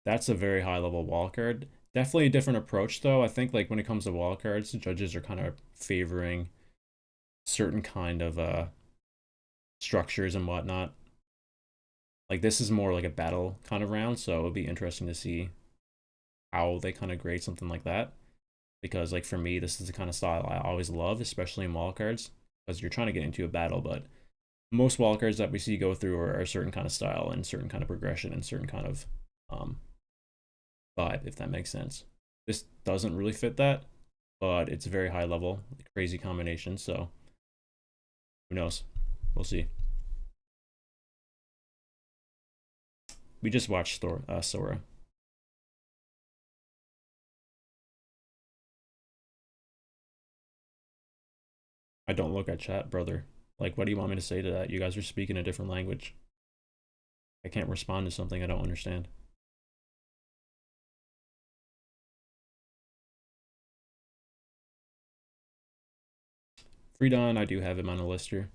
that's a very high level wildcard. Definitely a different approach though. I think like when it comes to wildcards, the judges are kind of favoring certain kind of structures and whatnot. Like this is more like a battle kind of round, so it would be interesting to see how they kind of grade something like that. Because like for me, this is the kind of style I always love, especially in wildcards, because you're trying to get into a battle, but most wildcards that we see go through are a certain kind of style and certain kind of progression and certain kind of vibe, if that makes sense. This doesn't really fit that, but it's very high level, crazy combination, so who knows? We'll see. We just watched Sora. I don't look at chat, brother. Like, what do you want me to say to that? You guys are speaking a different language. I can't respond to something I don't understand. Friidon, I do have him on a lister.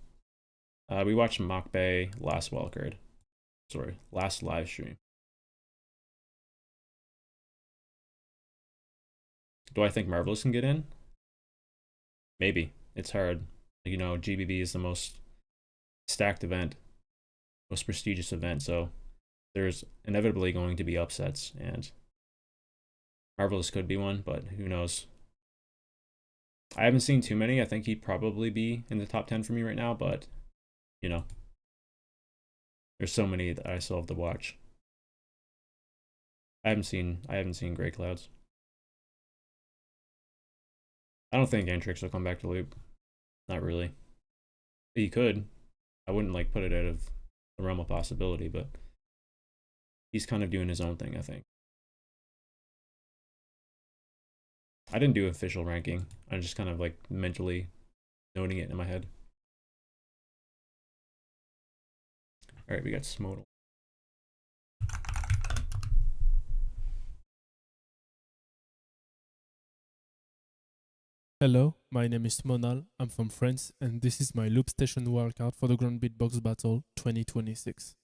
We watched Mokbay last wildcard. Sorry, last live stream. Do I think Marvelous can get in? Maybe. It's hard. You know, GBB is the most stacked event, most prestigious event, so there's inevitably going to be upsets, and Marvelous could be one, but who knows. I haven't seen too many. I think he'd probably be in the top 10 for me right now, but, you know, there's so many that I still have to watch. I haven't seen Grey Clouds. I don't think Antrix will come back to Loop. Not really. He could. I wouldn't like put it out of the realm of possibility, but he's kind of doing his own thing, I think. I didn't do official ranking. I'm just kind of like mentally noting it in my head. All right, we got Smonal. Hello, my name is Smonal, I'm from France, and this is my LOOPSTATION wildcard for the Grand Beatbox Battle 2026.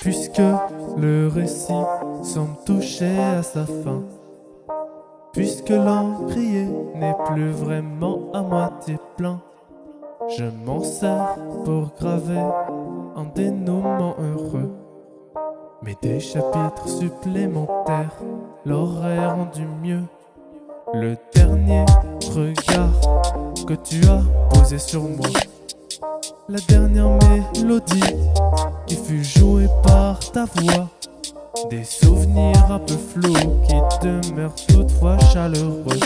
Puisque le récit semble toucher à sa fin, puisque l'encrier n'est plus vraiment à moitié plein, je m'en sers pour graver un dénouement heureux. Mais des chapitres supplémentaires l'auraient rendu mieux. Le dernier regard que tu as posé sur moi, la dernière mélodie qui fut jouée par ta voix, des souvenirs un peu flous qui demeurent toutefois chaleureux,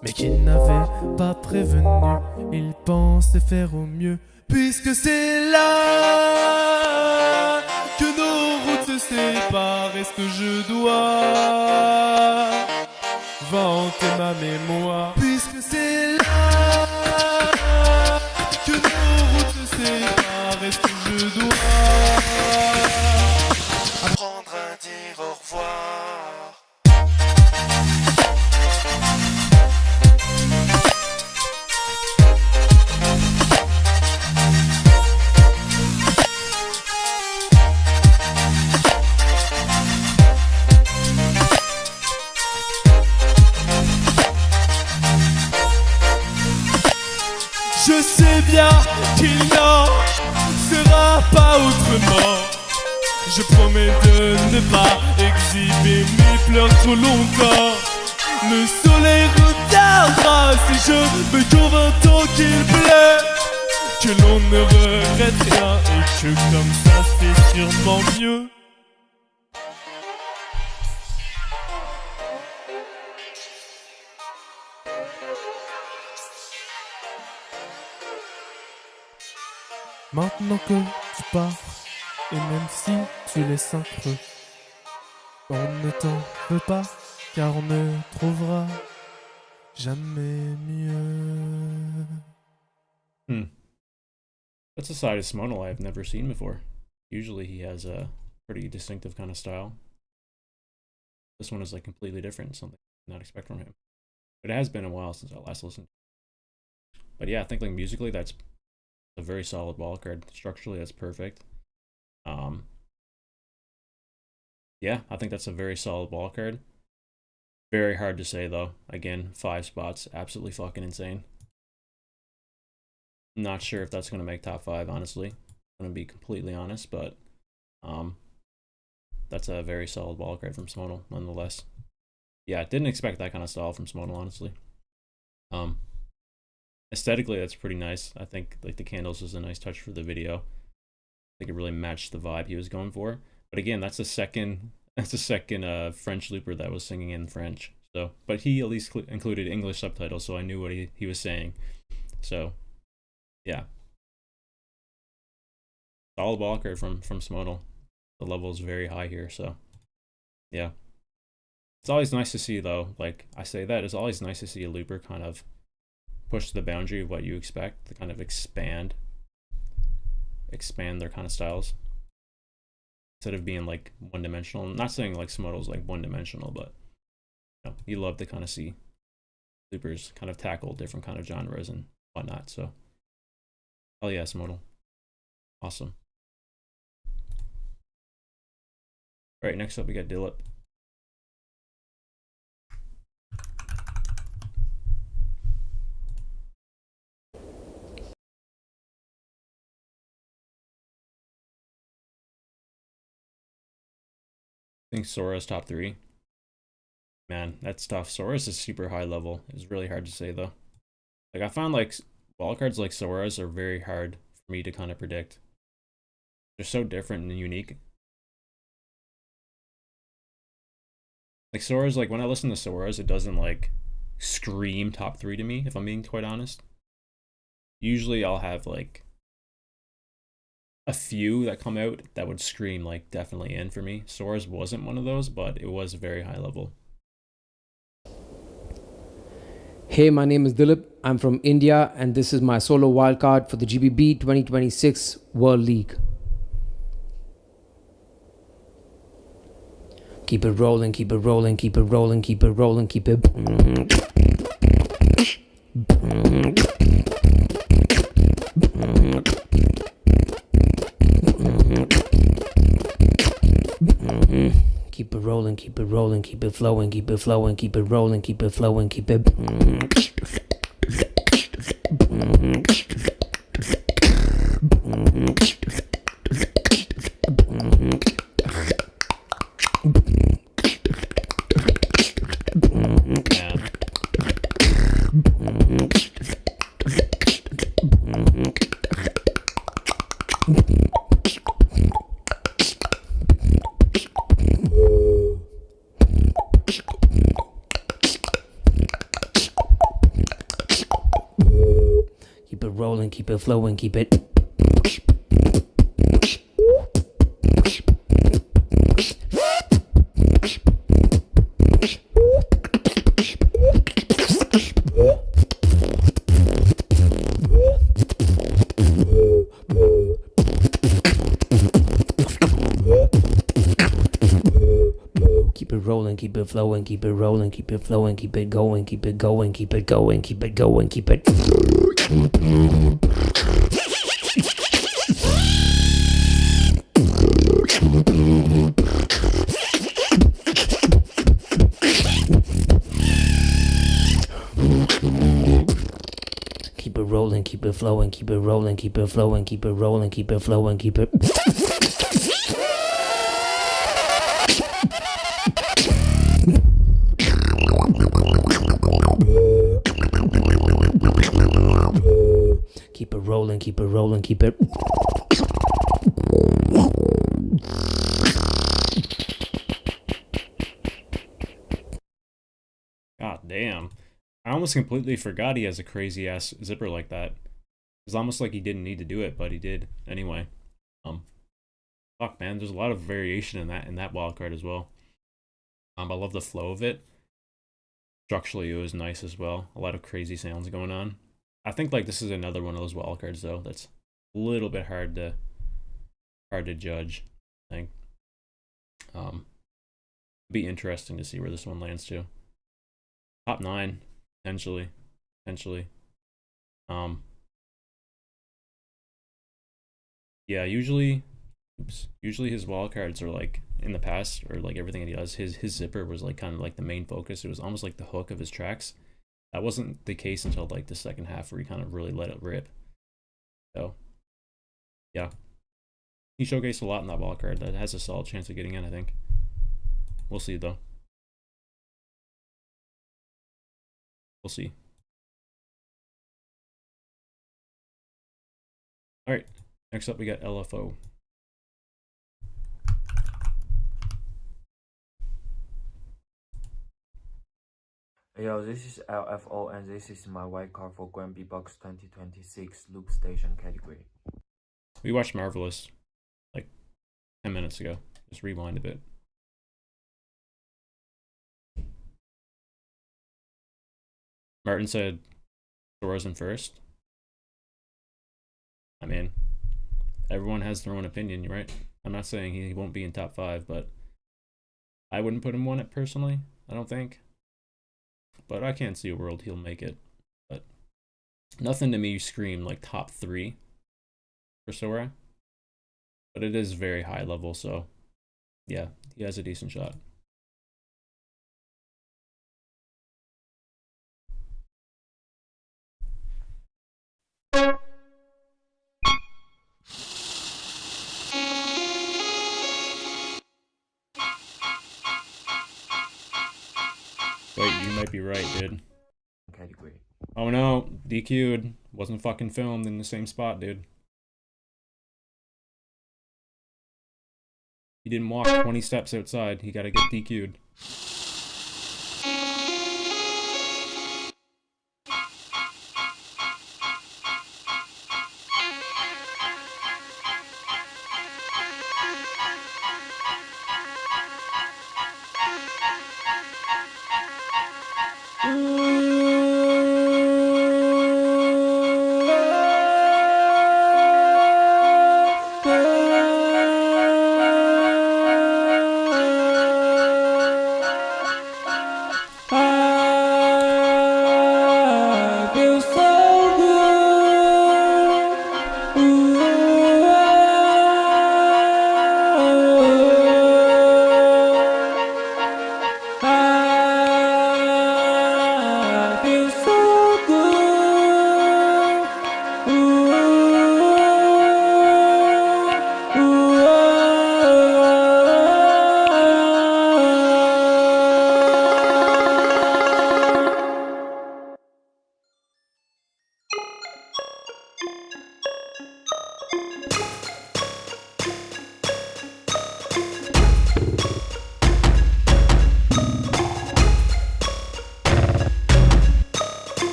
mais qu'il n'avait pas prévenu, il pensait faire au mieux. Puisque c'est là que nos routes se séparent, est-ce que je dois vanter ma mémoire? Puisque c'est là que nos routes se séparent, est-ce que je dois apprendre à dire au revoir? Je sais bien qu'il n'en sera pas autrement. Je promets de ne pas exhiber mes pleurs trop longtemps. Le soleil reviendra si je me convainc tant qu'il pleut, que l'on ne regrette rien et que comme ça c'est sûrement mieux. Maintenant que tu pars, et même si tu laisses un creux, on ne t'en veut pas, car on ne trouvera jamais mieux. That's a side of Smonal I've never seen before. Usually he has a pretty distinctive kind of style. This one is like completely different, something I did not expect from him. But it has been a while since I last listened. But yeah, I think like musically, that's a very solid wildcard. Structurally, that's perfect. Yeah, I think that's a very solid wildcard. Very hard to say though. Again, 5 spots, absolutely fucking insane. Not sure if that's gonna make top 5, honestly. I'm gonna be completely honest, but that's a very solid wildcard from Smonal, nonetheless. Yeah, didn't expect that kind of style from Smonal, honestly. Aesthetically, that's pretty nice. I think like the candles is a nice touch for the video. I think it really matched the vibe he was going for. But again, that's the second French looper that was singing in French. So, but he at least included English subtitles, so I knew what he was saying. So, yeah. Solid wildcard from Smonal. The level is very high here, so yeah. It's always nice to see though, like I say that, it's always nice to see a looper kind of push the boundary of what you expect, to kind of expand their kind of styles. Instead of being like one-dimensional. I'm not saying like Smonal's like one-dimensional, but you know, you love to kind of see loopers kind of tackle different kind of genres and whatnot. So, oh yeah, Smonal. Awesome. All right, next up we got Dilip. I think Sora's top 3. Man, that's tough. Sora's is super high level. It's really hard to say though. Like I found like wildcards like Sora's are very hard for me to kind of predict. They're so different and unique. Like Sora's, like when I listen to Sora's, it doesn't like scream top 3 to me, if I'm being quite honest. Usually I'll have like a few that come out that would scream like definitely in for me. Sora's wasn't one of those, but it was very high level. Hey, my name is Dilip. I'm from India, and this is my solo wildcard for the GBB 2026 World League. Keep it rolling, keep it rolling, keep it rolling, keep it rolling, keep it. Keep it rolling, keep it rolling, keep it flowing, keep it flowing, keep it rolling, keep it flowing, keep it. Keep it rolling, keep it flowing, keep it. Keep it rolling, keep it flowing, keep it rolling, keep it flowing, keep it going, keep it going, keep it going, keep it going, keep it. Keep it rolling, keep it flowing, keep it rolling, keep it flowing, keep it rolling, keep it flowing, keep it. Keep it rolling, keep it rolling, keep it. God damn. I almost completely forgot he has a crazy ass zipper like that. It's almost like he didn't need to do it, but he did anyway. Fuck man, there's a lot of variation in that wildcard as well. I love the flow of it. Structurally, it was nice as well. A lot of crazy sounds going on. I think like this is another one of those wildcards though that's a little bit hard to judge, I think. Be interesting to see where this one lands to. Top 9, potentially. Yeah, usually his wildcards are like, in the past, or like everything that he does, his zipper was like kind of like the main focus. It was almost like the hook of his tracks. That wasn't the case until like the second half, where he kind of really let it rip. So yeah, he showcased a lot in that wildcard. That has a solid chance of getting in, I think. We'll see though. We'll see. All right, next up we got LFO. Yo, this is LFO and this is my wildcard for Grand B Box 2026 Loop Station category. We watched Marvelous like 10 minutes ago. Just rewind a bit. Martin said Sora's in first. I mean, everyone has their own opinion, right? I'm not saying he won't be in top 5, but I wouldn't put him on it personally, I don't think. But I can't see a world he'll make it. But nothing to me scream like top 3 for Sora. But it is very high level, so yeah, he has a decent shot. Wait, you might be right, dude. Category. Oh no, DQ'd. Wasn't fucking filmed in the same spot, dude. He didn't walk 20 steps outside. He gotta get DQ'd.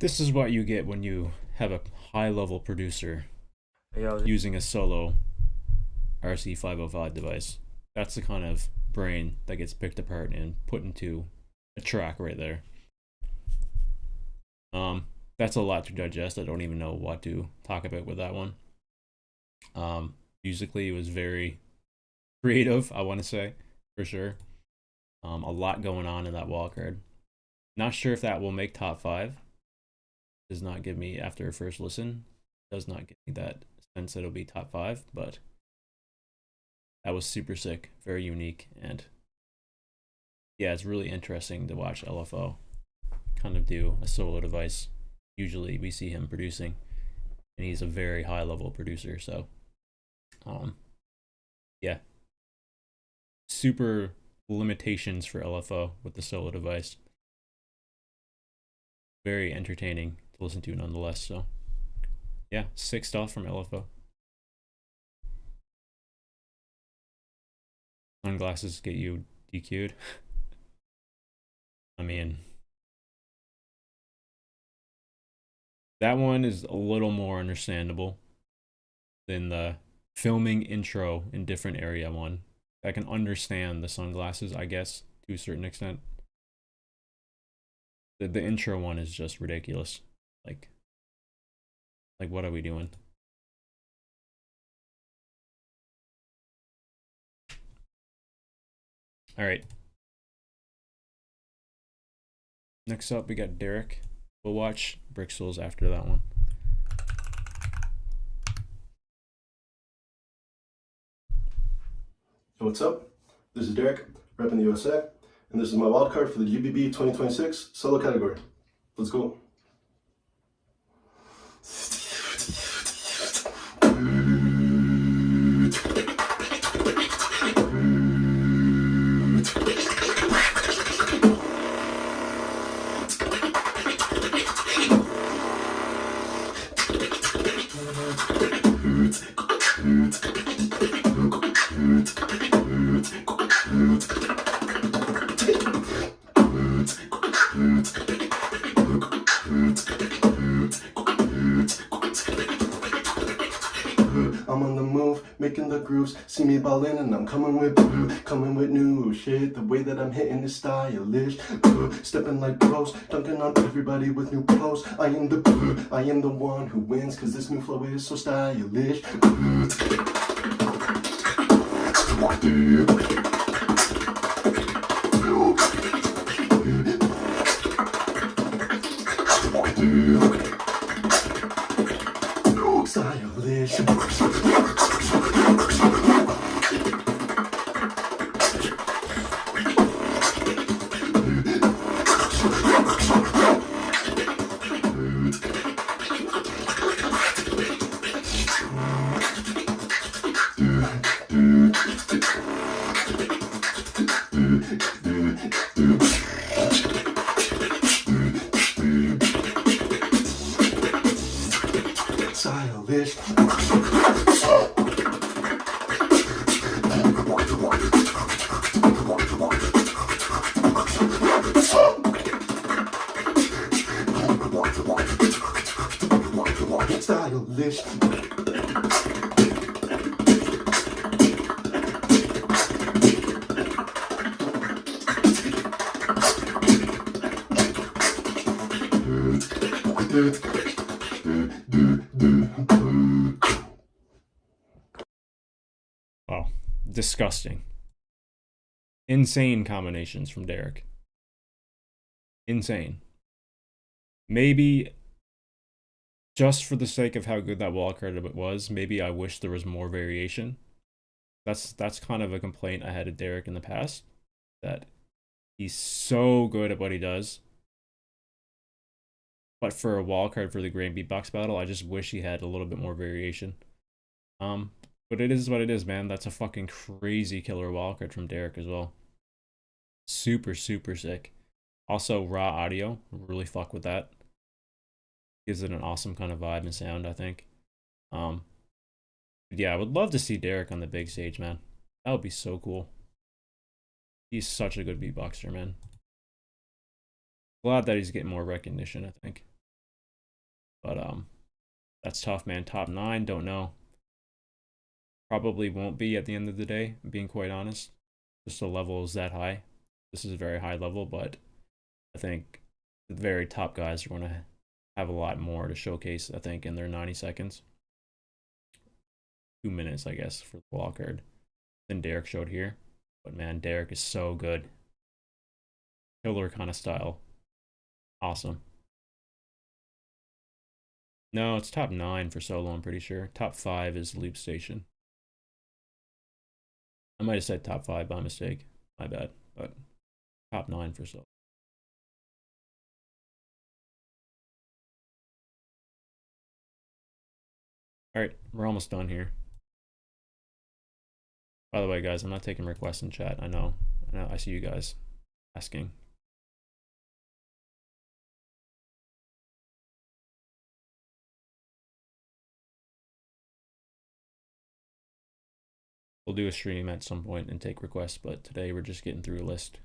This is what you get when you have a high-level producer Yo, using a solo RC505 device. That's the kind of brain that gets picked apart and put into a track right there. That's a lot to digest. I don't even know what to talk about with that one. Musically, it was very creative, I want to say, for sure. A lot going on in that wildcard. Not sure if that will make top 5. Does not give me, after a first listen, does not give me that sense that it'll be top 5, but that was super sick, very unique, and yeah, it's really interesting to watch LFO kind of do a solo device. Usually we see him producing, and he's a very high level producer, so yeah, super limitations for LFO with the solo device. Very entertaining to listen to nonetheless, so yeah, sick stuff from LFO. Sunglasses get you DQ'd. I mean, that one is a little more understandable than the filming intro in different area one. I can understand the sunglasses, I guess, to a certain extent. The intro one is just ridiculous. Like what are we doing? All right. Next up, we got Derrick. We'll watch Brixxels after that one. Hey, what's up? This is Derrick, repping the USA, and this is my wildcard for the GBB 2026 solo category. Let's go. I'm on the move, making the grooves. See me ballin' and I'm coming with new shit. The way that I'm hitting is stylish. Stepping like pros, dunking on everybody with new clothes. I am the one who wins, cause this new flow is so stylish. Stylish. Stylish. Stylish. Wow, disgusting. Insane combinations from Derrick. Insane. Maybe just for the sake of how good that wildcard was, maybe I wish there was more variation. That's kind of a complaint I had of Derrick in the past, that he's so good at what he does. But for a wildcard for the Grand Beatbox battle, I just wish he had a little bit more variation. But it is what it is, man. That's a fucking crazy killer wildcard from Derrick as well. Super, super sick. Also, raw audio. Really fuck with that. Gives it an awesome kind of vibe and sound, I think. Yeah, I would love to see Derrick on the big stage, man. That would be so cool. He's such a good beatboxer, man. Glad that he's getting more recognition, I think. But that's tough, man. Top 9, don't know. Probably won't be at the end of the day, being quite honest. Just the level is that high. This is a very high level, but I think the very top guys are going to have a lot more to showcase, I think, in their 90 seconds. 2 minutes, I guess, for the wildcard than Derrick showed here. But man, Derrick is so good. Killer kind of style. Awesome. No, it's top 9 for solo, I'm pretty sure. Top 5 is Loop Station. I might have said top 5 by mistake. My bad. But top 9 for solo. Alright, we're almost done here. By the way, guys, I'm not taking requests in chat. I know, I see you guys asking. We'll do a stream at some point and take requests, but today we're just getting through a list.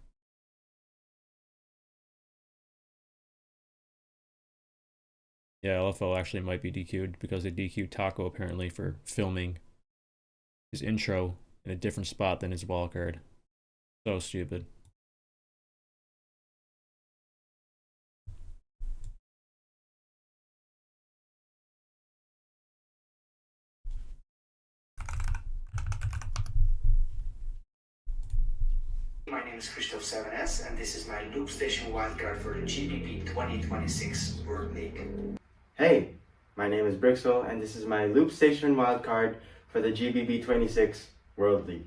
Yeah, LFO actually might be DQ'd because they DQ'd Tako apparently for filming his intro in a different spot than his wildcard. So stupid. My name is Christoph 7S, and this is my LOOPSTATION Wildcard for the GBB 2026 World League. Hey, my name is Brixxel, and this is my LOOPSTATION Wildcard for the GBB26 World League.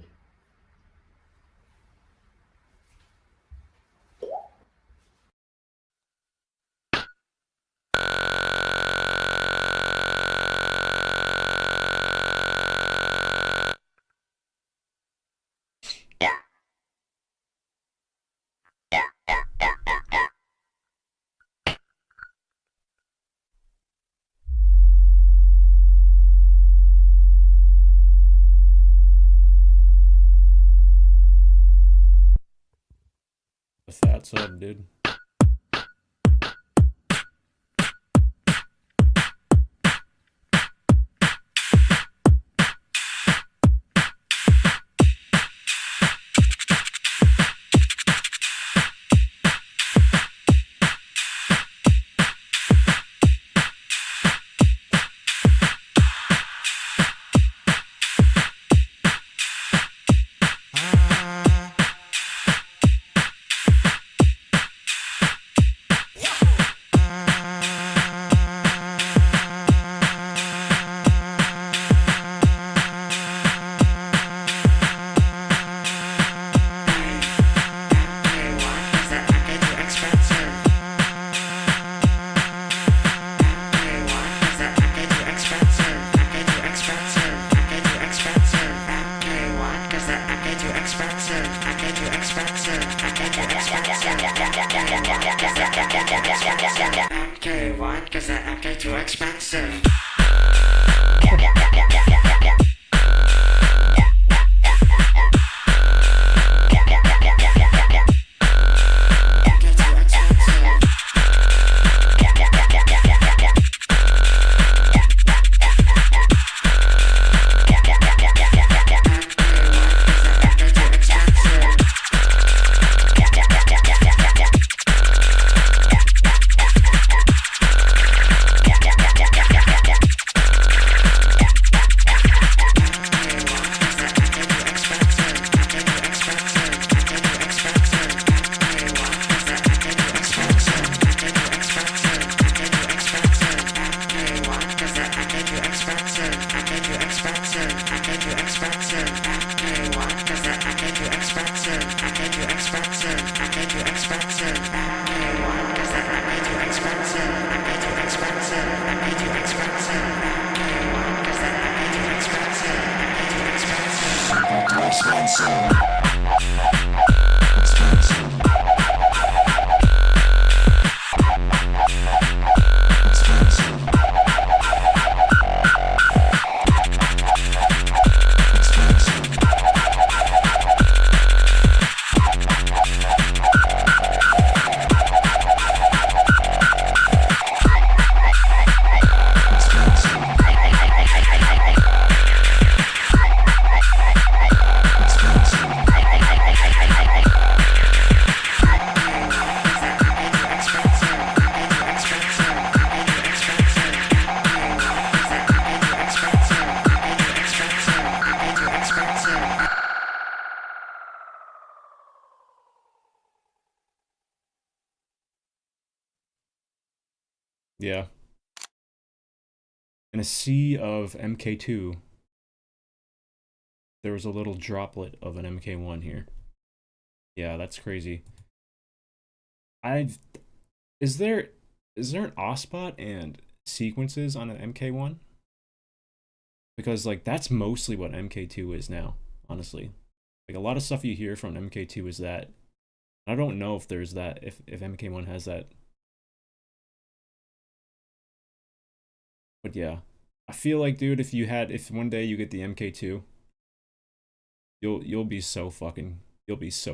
What's up, dude? MK1, cause that MK too expensive. Yeah. In a sea of MK2, there was a little droplet of an MK1 here. Yeah, that's crazy. Is there an OSPOT and sequences on an MK1? Because like that's mostly what MK2 is now, honestly. Like a lot of stuff you hear from MK2 is that. I don't know if there's that, if MK1 has that. But yeah, I feel like, dude, if one day you get the MK2, you'll be so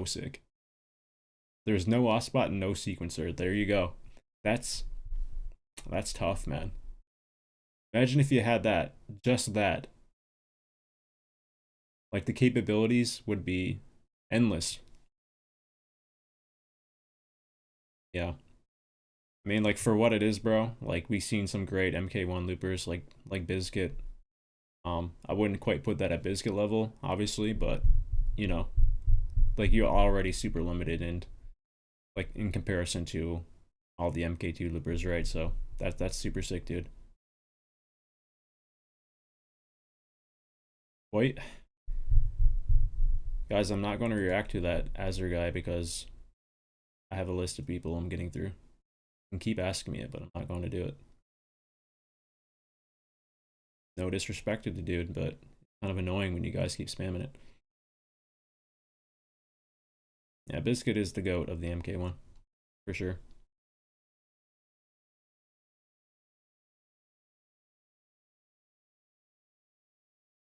sick. There's no OSPOT and no sequencer. There you go. That's tough, man. Imagine if you had that, just that. Like the capabilities would be endless. Yeah. I mean, like, for what it is, bro, like, we've seen some great MK1 loopers, like Biscuit. I wouldn't quite put that at Biscuit level, obviously, but, you know, like, you're already super limited and, like, in comparison to all the MK2 loopers, right? So, that's super sick, dude. Wait. Guys, I'm not going to react to that Azure guy because I have a list of people I'm getting through. You can keep asking me it, but I'm not going to do it. No disrespect to the dude, but it's kind of annoying when you guys keep spamming it. Yeah, Biscuit is the GOAT of the MK1, for sure.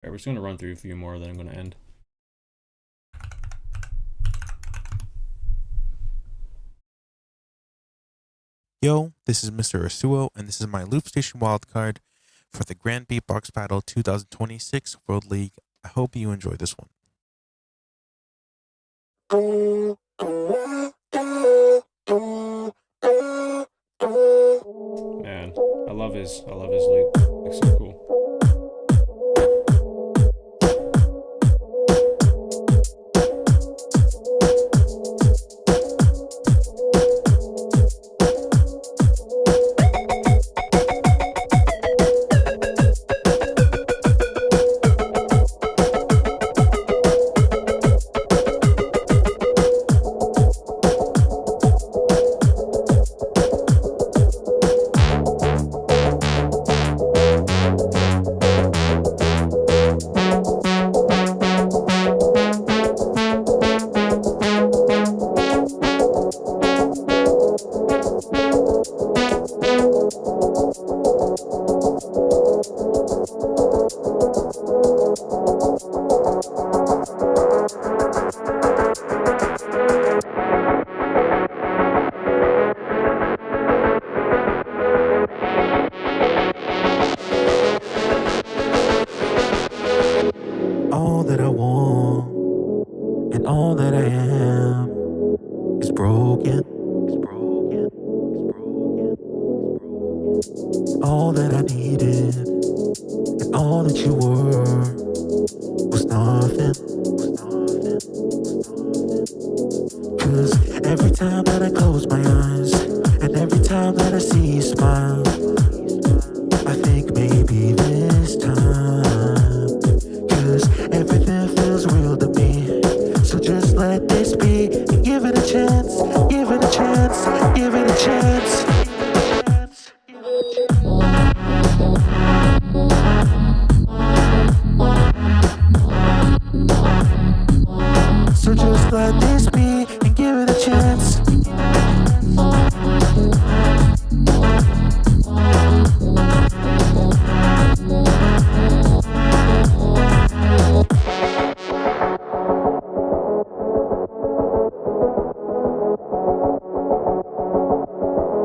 Alright, we're just going to run through a few more, then I'm going to end. Yo, this is Mr. Esuoh, and this is my LOOPSTATION Wildcard for the Grand Beatbox Battle 2026 World League. I hope you enjoy this one. Man, I love his loop. Looks so cool. All that I want and all that I am is broken. All that I needed and all that you were was nothing. 'Cause every time that I close my eyes and every time that I see you smile, I think maybe this time, 'cause everything feels real to me. So just let this be and give it a chance, give it a chance, give it a chance. So just let this be and give it a chance.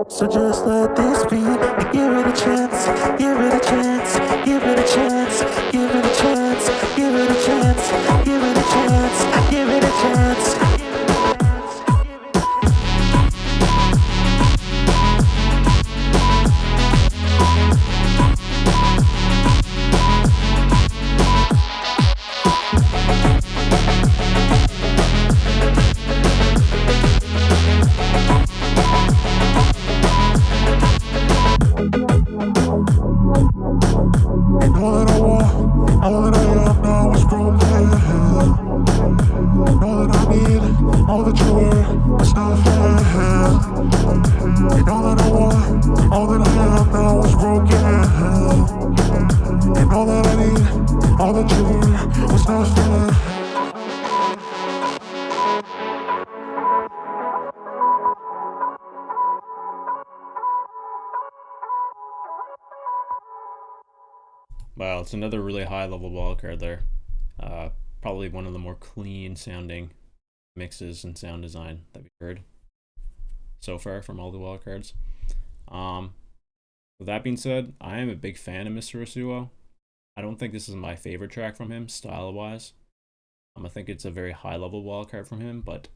So just let this be and give it a chance, give it a chance, give it a chance, give it a chance, give it a chance, give it a chance, give it a chance. was not fun. Wow, it's another really high level wildcard there. Probably one of the more clean sounding mixes and sound design that we've heard so far from all the wildcards. With that being said, I am a big fan of Mr. Esuoh. I don't think this is my favorite track from him, style-wise. I think it's a very high-level wildcard from him, but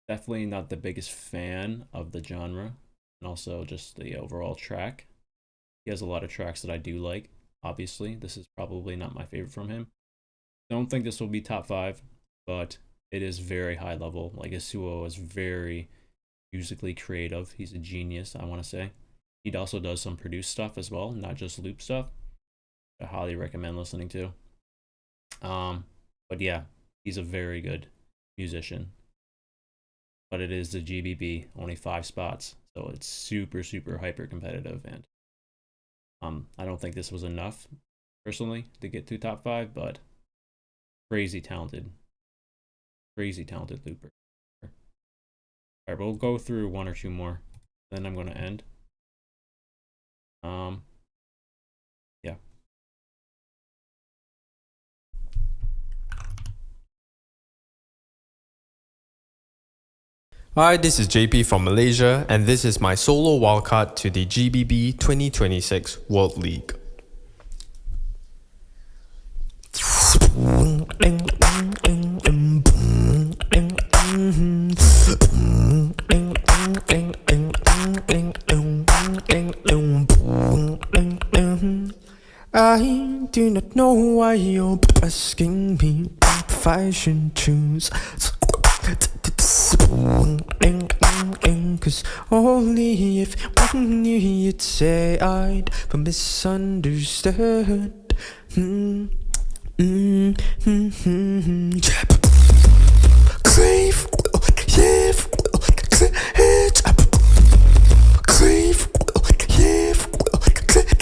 definitely not the biggest fan of the genre, and also just the overall track. He has a lot of tracks that I do like, obviously. This is probably not my favorite from him. Don't think this will be top 5, but it is very high level. Like, Esuoh is very musically creative. He's a genius, I want to say. He also does some produced stuff as well, not just loop stuff. I highly recommend listening to. But yeah, he's a very good musician. But it is the GBB, only 5 spots, so it's super, super hyper competitive, and I don't think this was enough personally to get to top 5, but crazy talented looper. Alright, we'll go through 1 or 2 more, then I'm going to end. Yeah. Hi, this is JP from Malaysia, and this is my solo wildcard to the GBB 2026 World League. I do not know why you're asking me if I should choose. Cause only if one knew you'd say I'd be misunderstood. Crave, yeah, it's up. Crave,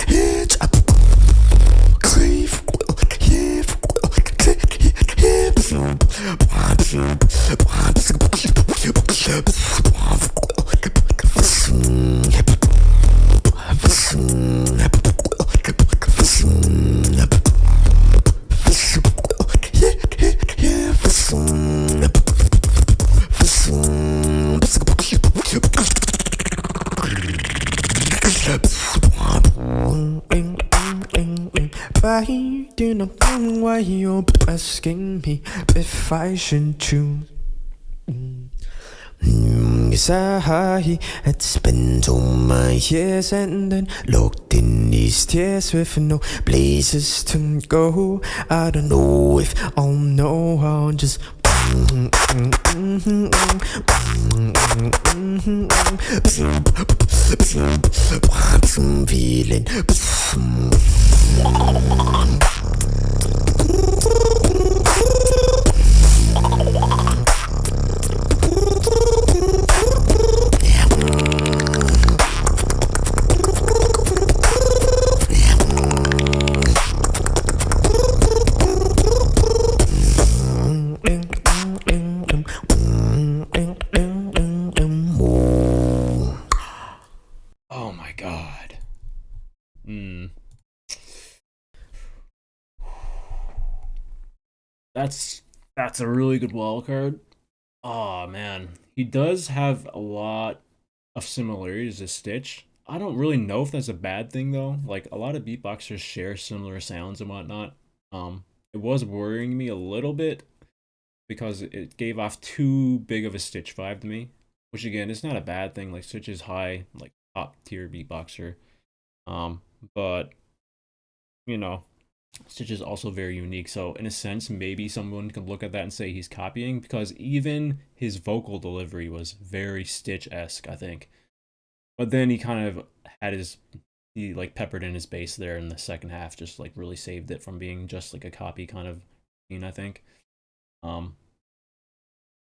yeah, it's up. Crave, yeah, I do not know why you're asking me if I should choose. Yes, I had spent all my years and then locked in these tears with no places to go. I don't know if I'll know, I'll just I'm feeling. Oh my god. That's a really good wildcard. Oh man, he does have a lot of similarities to Stitch. I don't really know if that's a bad thing though. Like, a lot of beatboxers share similar sounds and whatnot. It was worrying me a little bit because it gave off too big of a Stitch vibe to me, which again is not a bad thing. Like, Stitch is high, like top tier beatboxer. But you know, Stitch is also very unique, so in a sense maybe someone could look at that and say he's copying, because even his vocal delivery was very Stitch-esque, I think. But then he kind of had he like peppered in his bass there in the second half, just like really saved it from being just like a copy kind of scene, I think.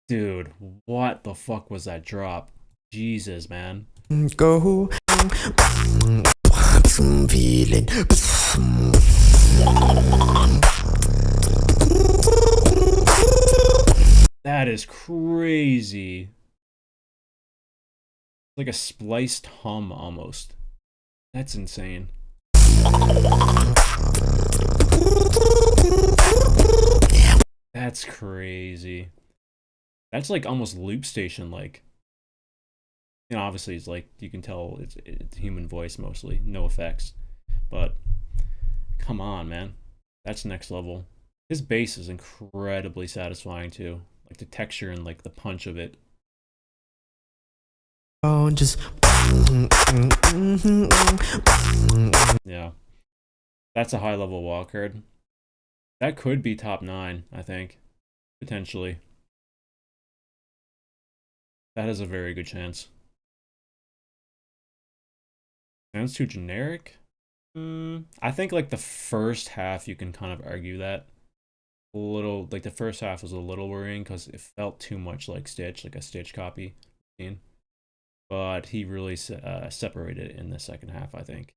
Dude, what the fuck was that drop? Jesus, man. Go, I'm feeling. That is crazy. Like a spliced hum almost. That's insane. That's crazy. That's like almost loop station like. You know, obviously it's like you can tell it's human voice mostly, no effects. But come on, man. That's next level. His bass is incredibly satisfying too. Like the texture and like the punch of it. Oh, just yeah. That's a high level wildcard. That could be top 9, I think. Potentially. That is a very good chance. Sounds too generic? I think like the first half you can kind of argue that. A little, like the first half was a little worrying because it felt too much like Stitch, like a Stitch copy. But he really separated it in the second half, I think.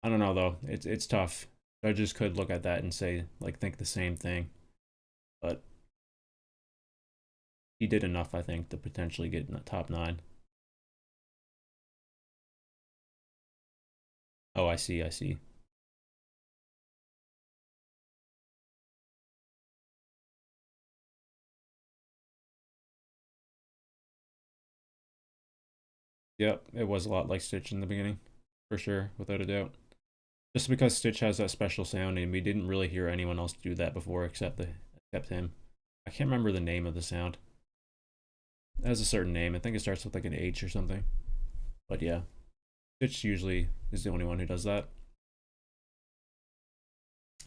I don't know though. It's tough. Judges could look at that and say, like, think the same thing. But he did enough, I think, to potentially get in the top 9. Oh, I see. Yep, it was a lot like Stitch in the beginning, for sure, without a doubt. Just because Stitch has that special sound, and we didn't really hear anyone else do that before except him. I can't remember the name of the sound. It has a certain name. I think it starts with like an H or something. But yeah, Stitch usually is the only one who does that.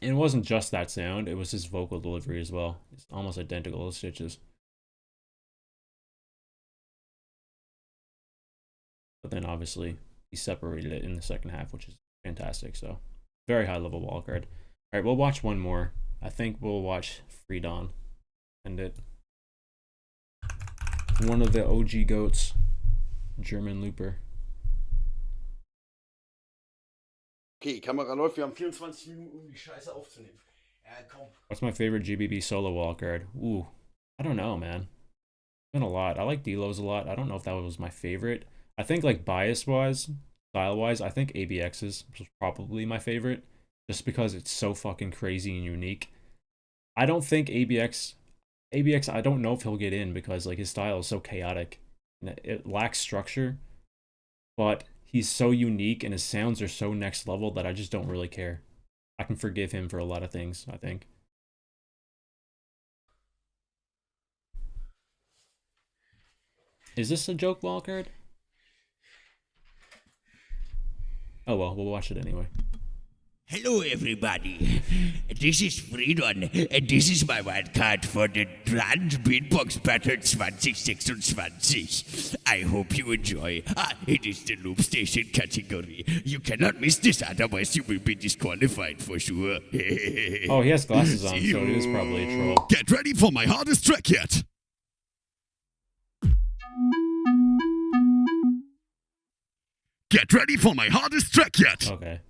And it wasn't just that sound, it was his vocal delivery as well. It's almost identical to Stitch's. But then obviously he separated it in the second half, which is fantastic. So very high level wildcard. All right, we'll watch one more. I think we'll watch Friidon and it. One of the OG goats, German looper. Okay, Kamera läuft, wir haben 24 Minuten, die Scheiße aufzunehmen. Ja, komm. What's my favorite GBB solo wildcard? Ooh, I don't know, man. Been a lot. I like Delos a lot. I don't know if that was my favorite. I think like bias-wise, style-wise, I think ABX's was probably my favorite. Just because it's so fucking crazy and unique. I don't think ABX, I don't know if he'll get in because like his style is so chaotic. And it lacks structure. But he's so unique and his sounds are so next level that I just don't really care. I can forgive him for a lot of things, I think. Is this a joke wildcard? Oh well, we'll watch it anyway. Hello everybody, this is Friidon and this is my wildcard for the Grand Beatbox Battle 2026. I hope you enjoy. It is the Loop Station category. You cannot miss this, otherwise you will be disqualified for sure. Oh, he has glasses on, so it is probably a troll. Get ready for my hardest track yet. Get ready for my hardest track yet. Okay.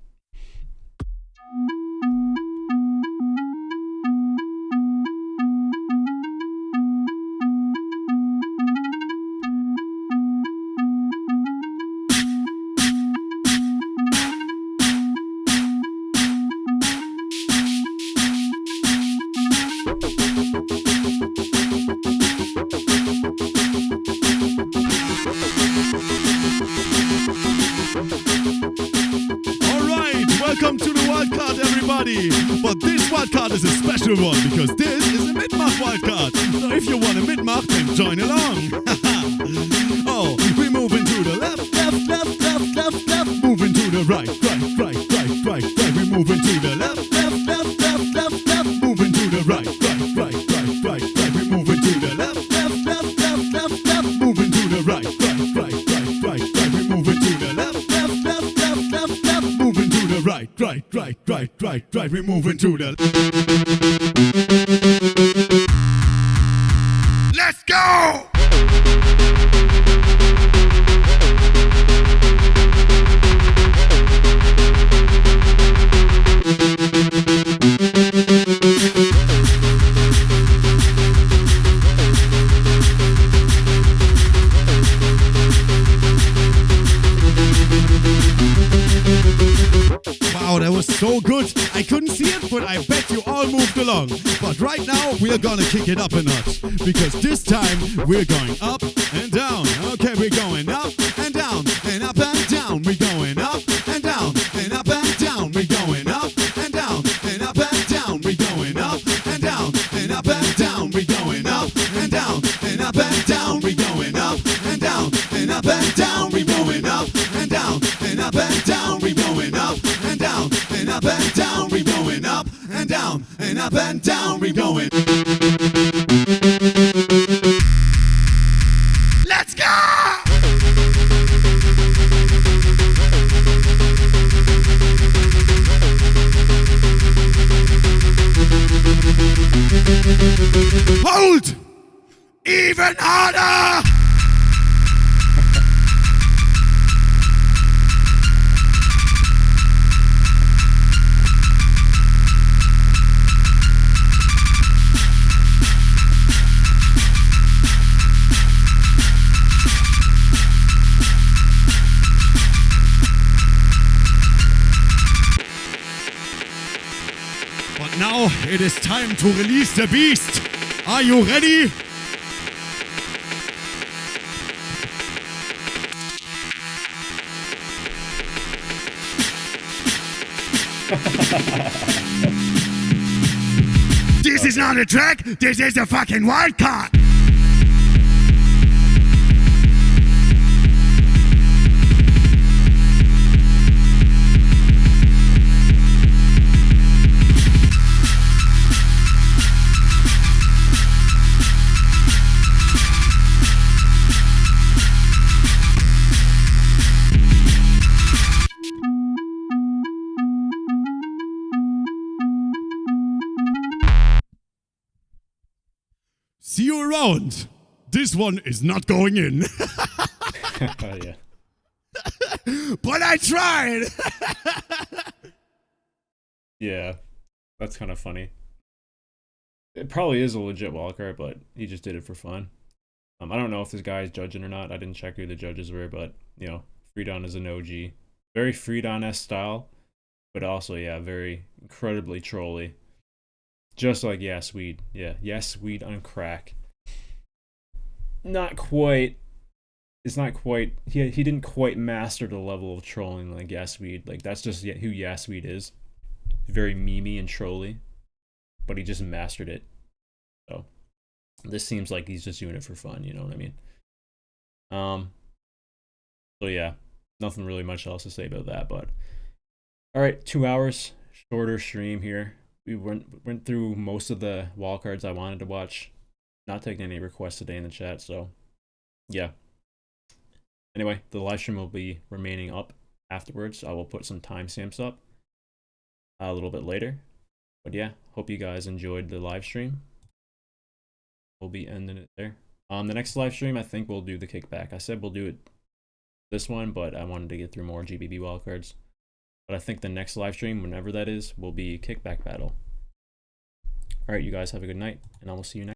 Welcome to the wildcard, everybody! But this wildcard is a special one because this is a mid-mark wildcard. So if you want a mid-mark, then join along. Oh, we're moving to the left, moving to the right. We're moving to the left, moving to the right. We're moving to the left, moving to the right. We're moving to the left, moving to the right. We're moving to the. Let's go! couldn't see it, but I bet you all moved along. But right now, we're gonna kick it up a notch. Because this time, we're going up and down. Okay, we're going up and down, and up and down. We're going up and down, and up and down. We're going up and down, and up and down. We're going up and down, and up and down. We're going up and down, and up and down. We're going up and down, and up and down. We're going up and down, and up and down. We're going up and down, and up and down. We're going up and down, and up and down. We're going. Let's go! Hold! Even harder! But now it is time to release the beast. Are you ready? This is not a track, this is a fucking wildcard! See you around. This one is not going in. Yeah. But I tried. Yeah, that's kind of funny. It probably is a legit wildcard, but he just did it for fun. I don't know if this guy is judging or not. I didn't check who the judges were, but you know, Friidon is an OG. Very Friidon-esque style, but also, yeah, very incredibly trolly. Just like Yasweed. Yeah, Yasweed on crack. Not quite. It's not quite. He didn't quite master the level of trolling like Yasweed. Like, that's just who Yasweed is. Very memey and trolly. But he just mastered it. So, this seems like he's just doing it for fun, you know what I mean? So yeah, nothing really much else to say about that, but alright, 2 hours, shorter stream here. We went through most of the wildcards I wanted to watch. Not taking any requests today in the chat, so yeah. Anyway, the live stream will be remaining up afterwards. I will put some timestamps up a little bit later. But yeah, hope you guys enjoyed the live stream. We'll be ending it there. The next live stream, I think we'll do the kickback. I said we'll do it this one, but I wanted to get through more GBB wildcards. But I think the next live stream, whenever that is, will be kickback battle. All right, you guys have a good night, and I will see you next.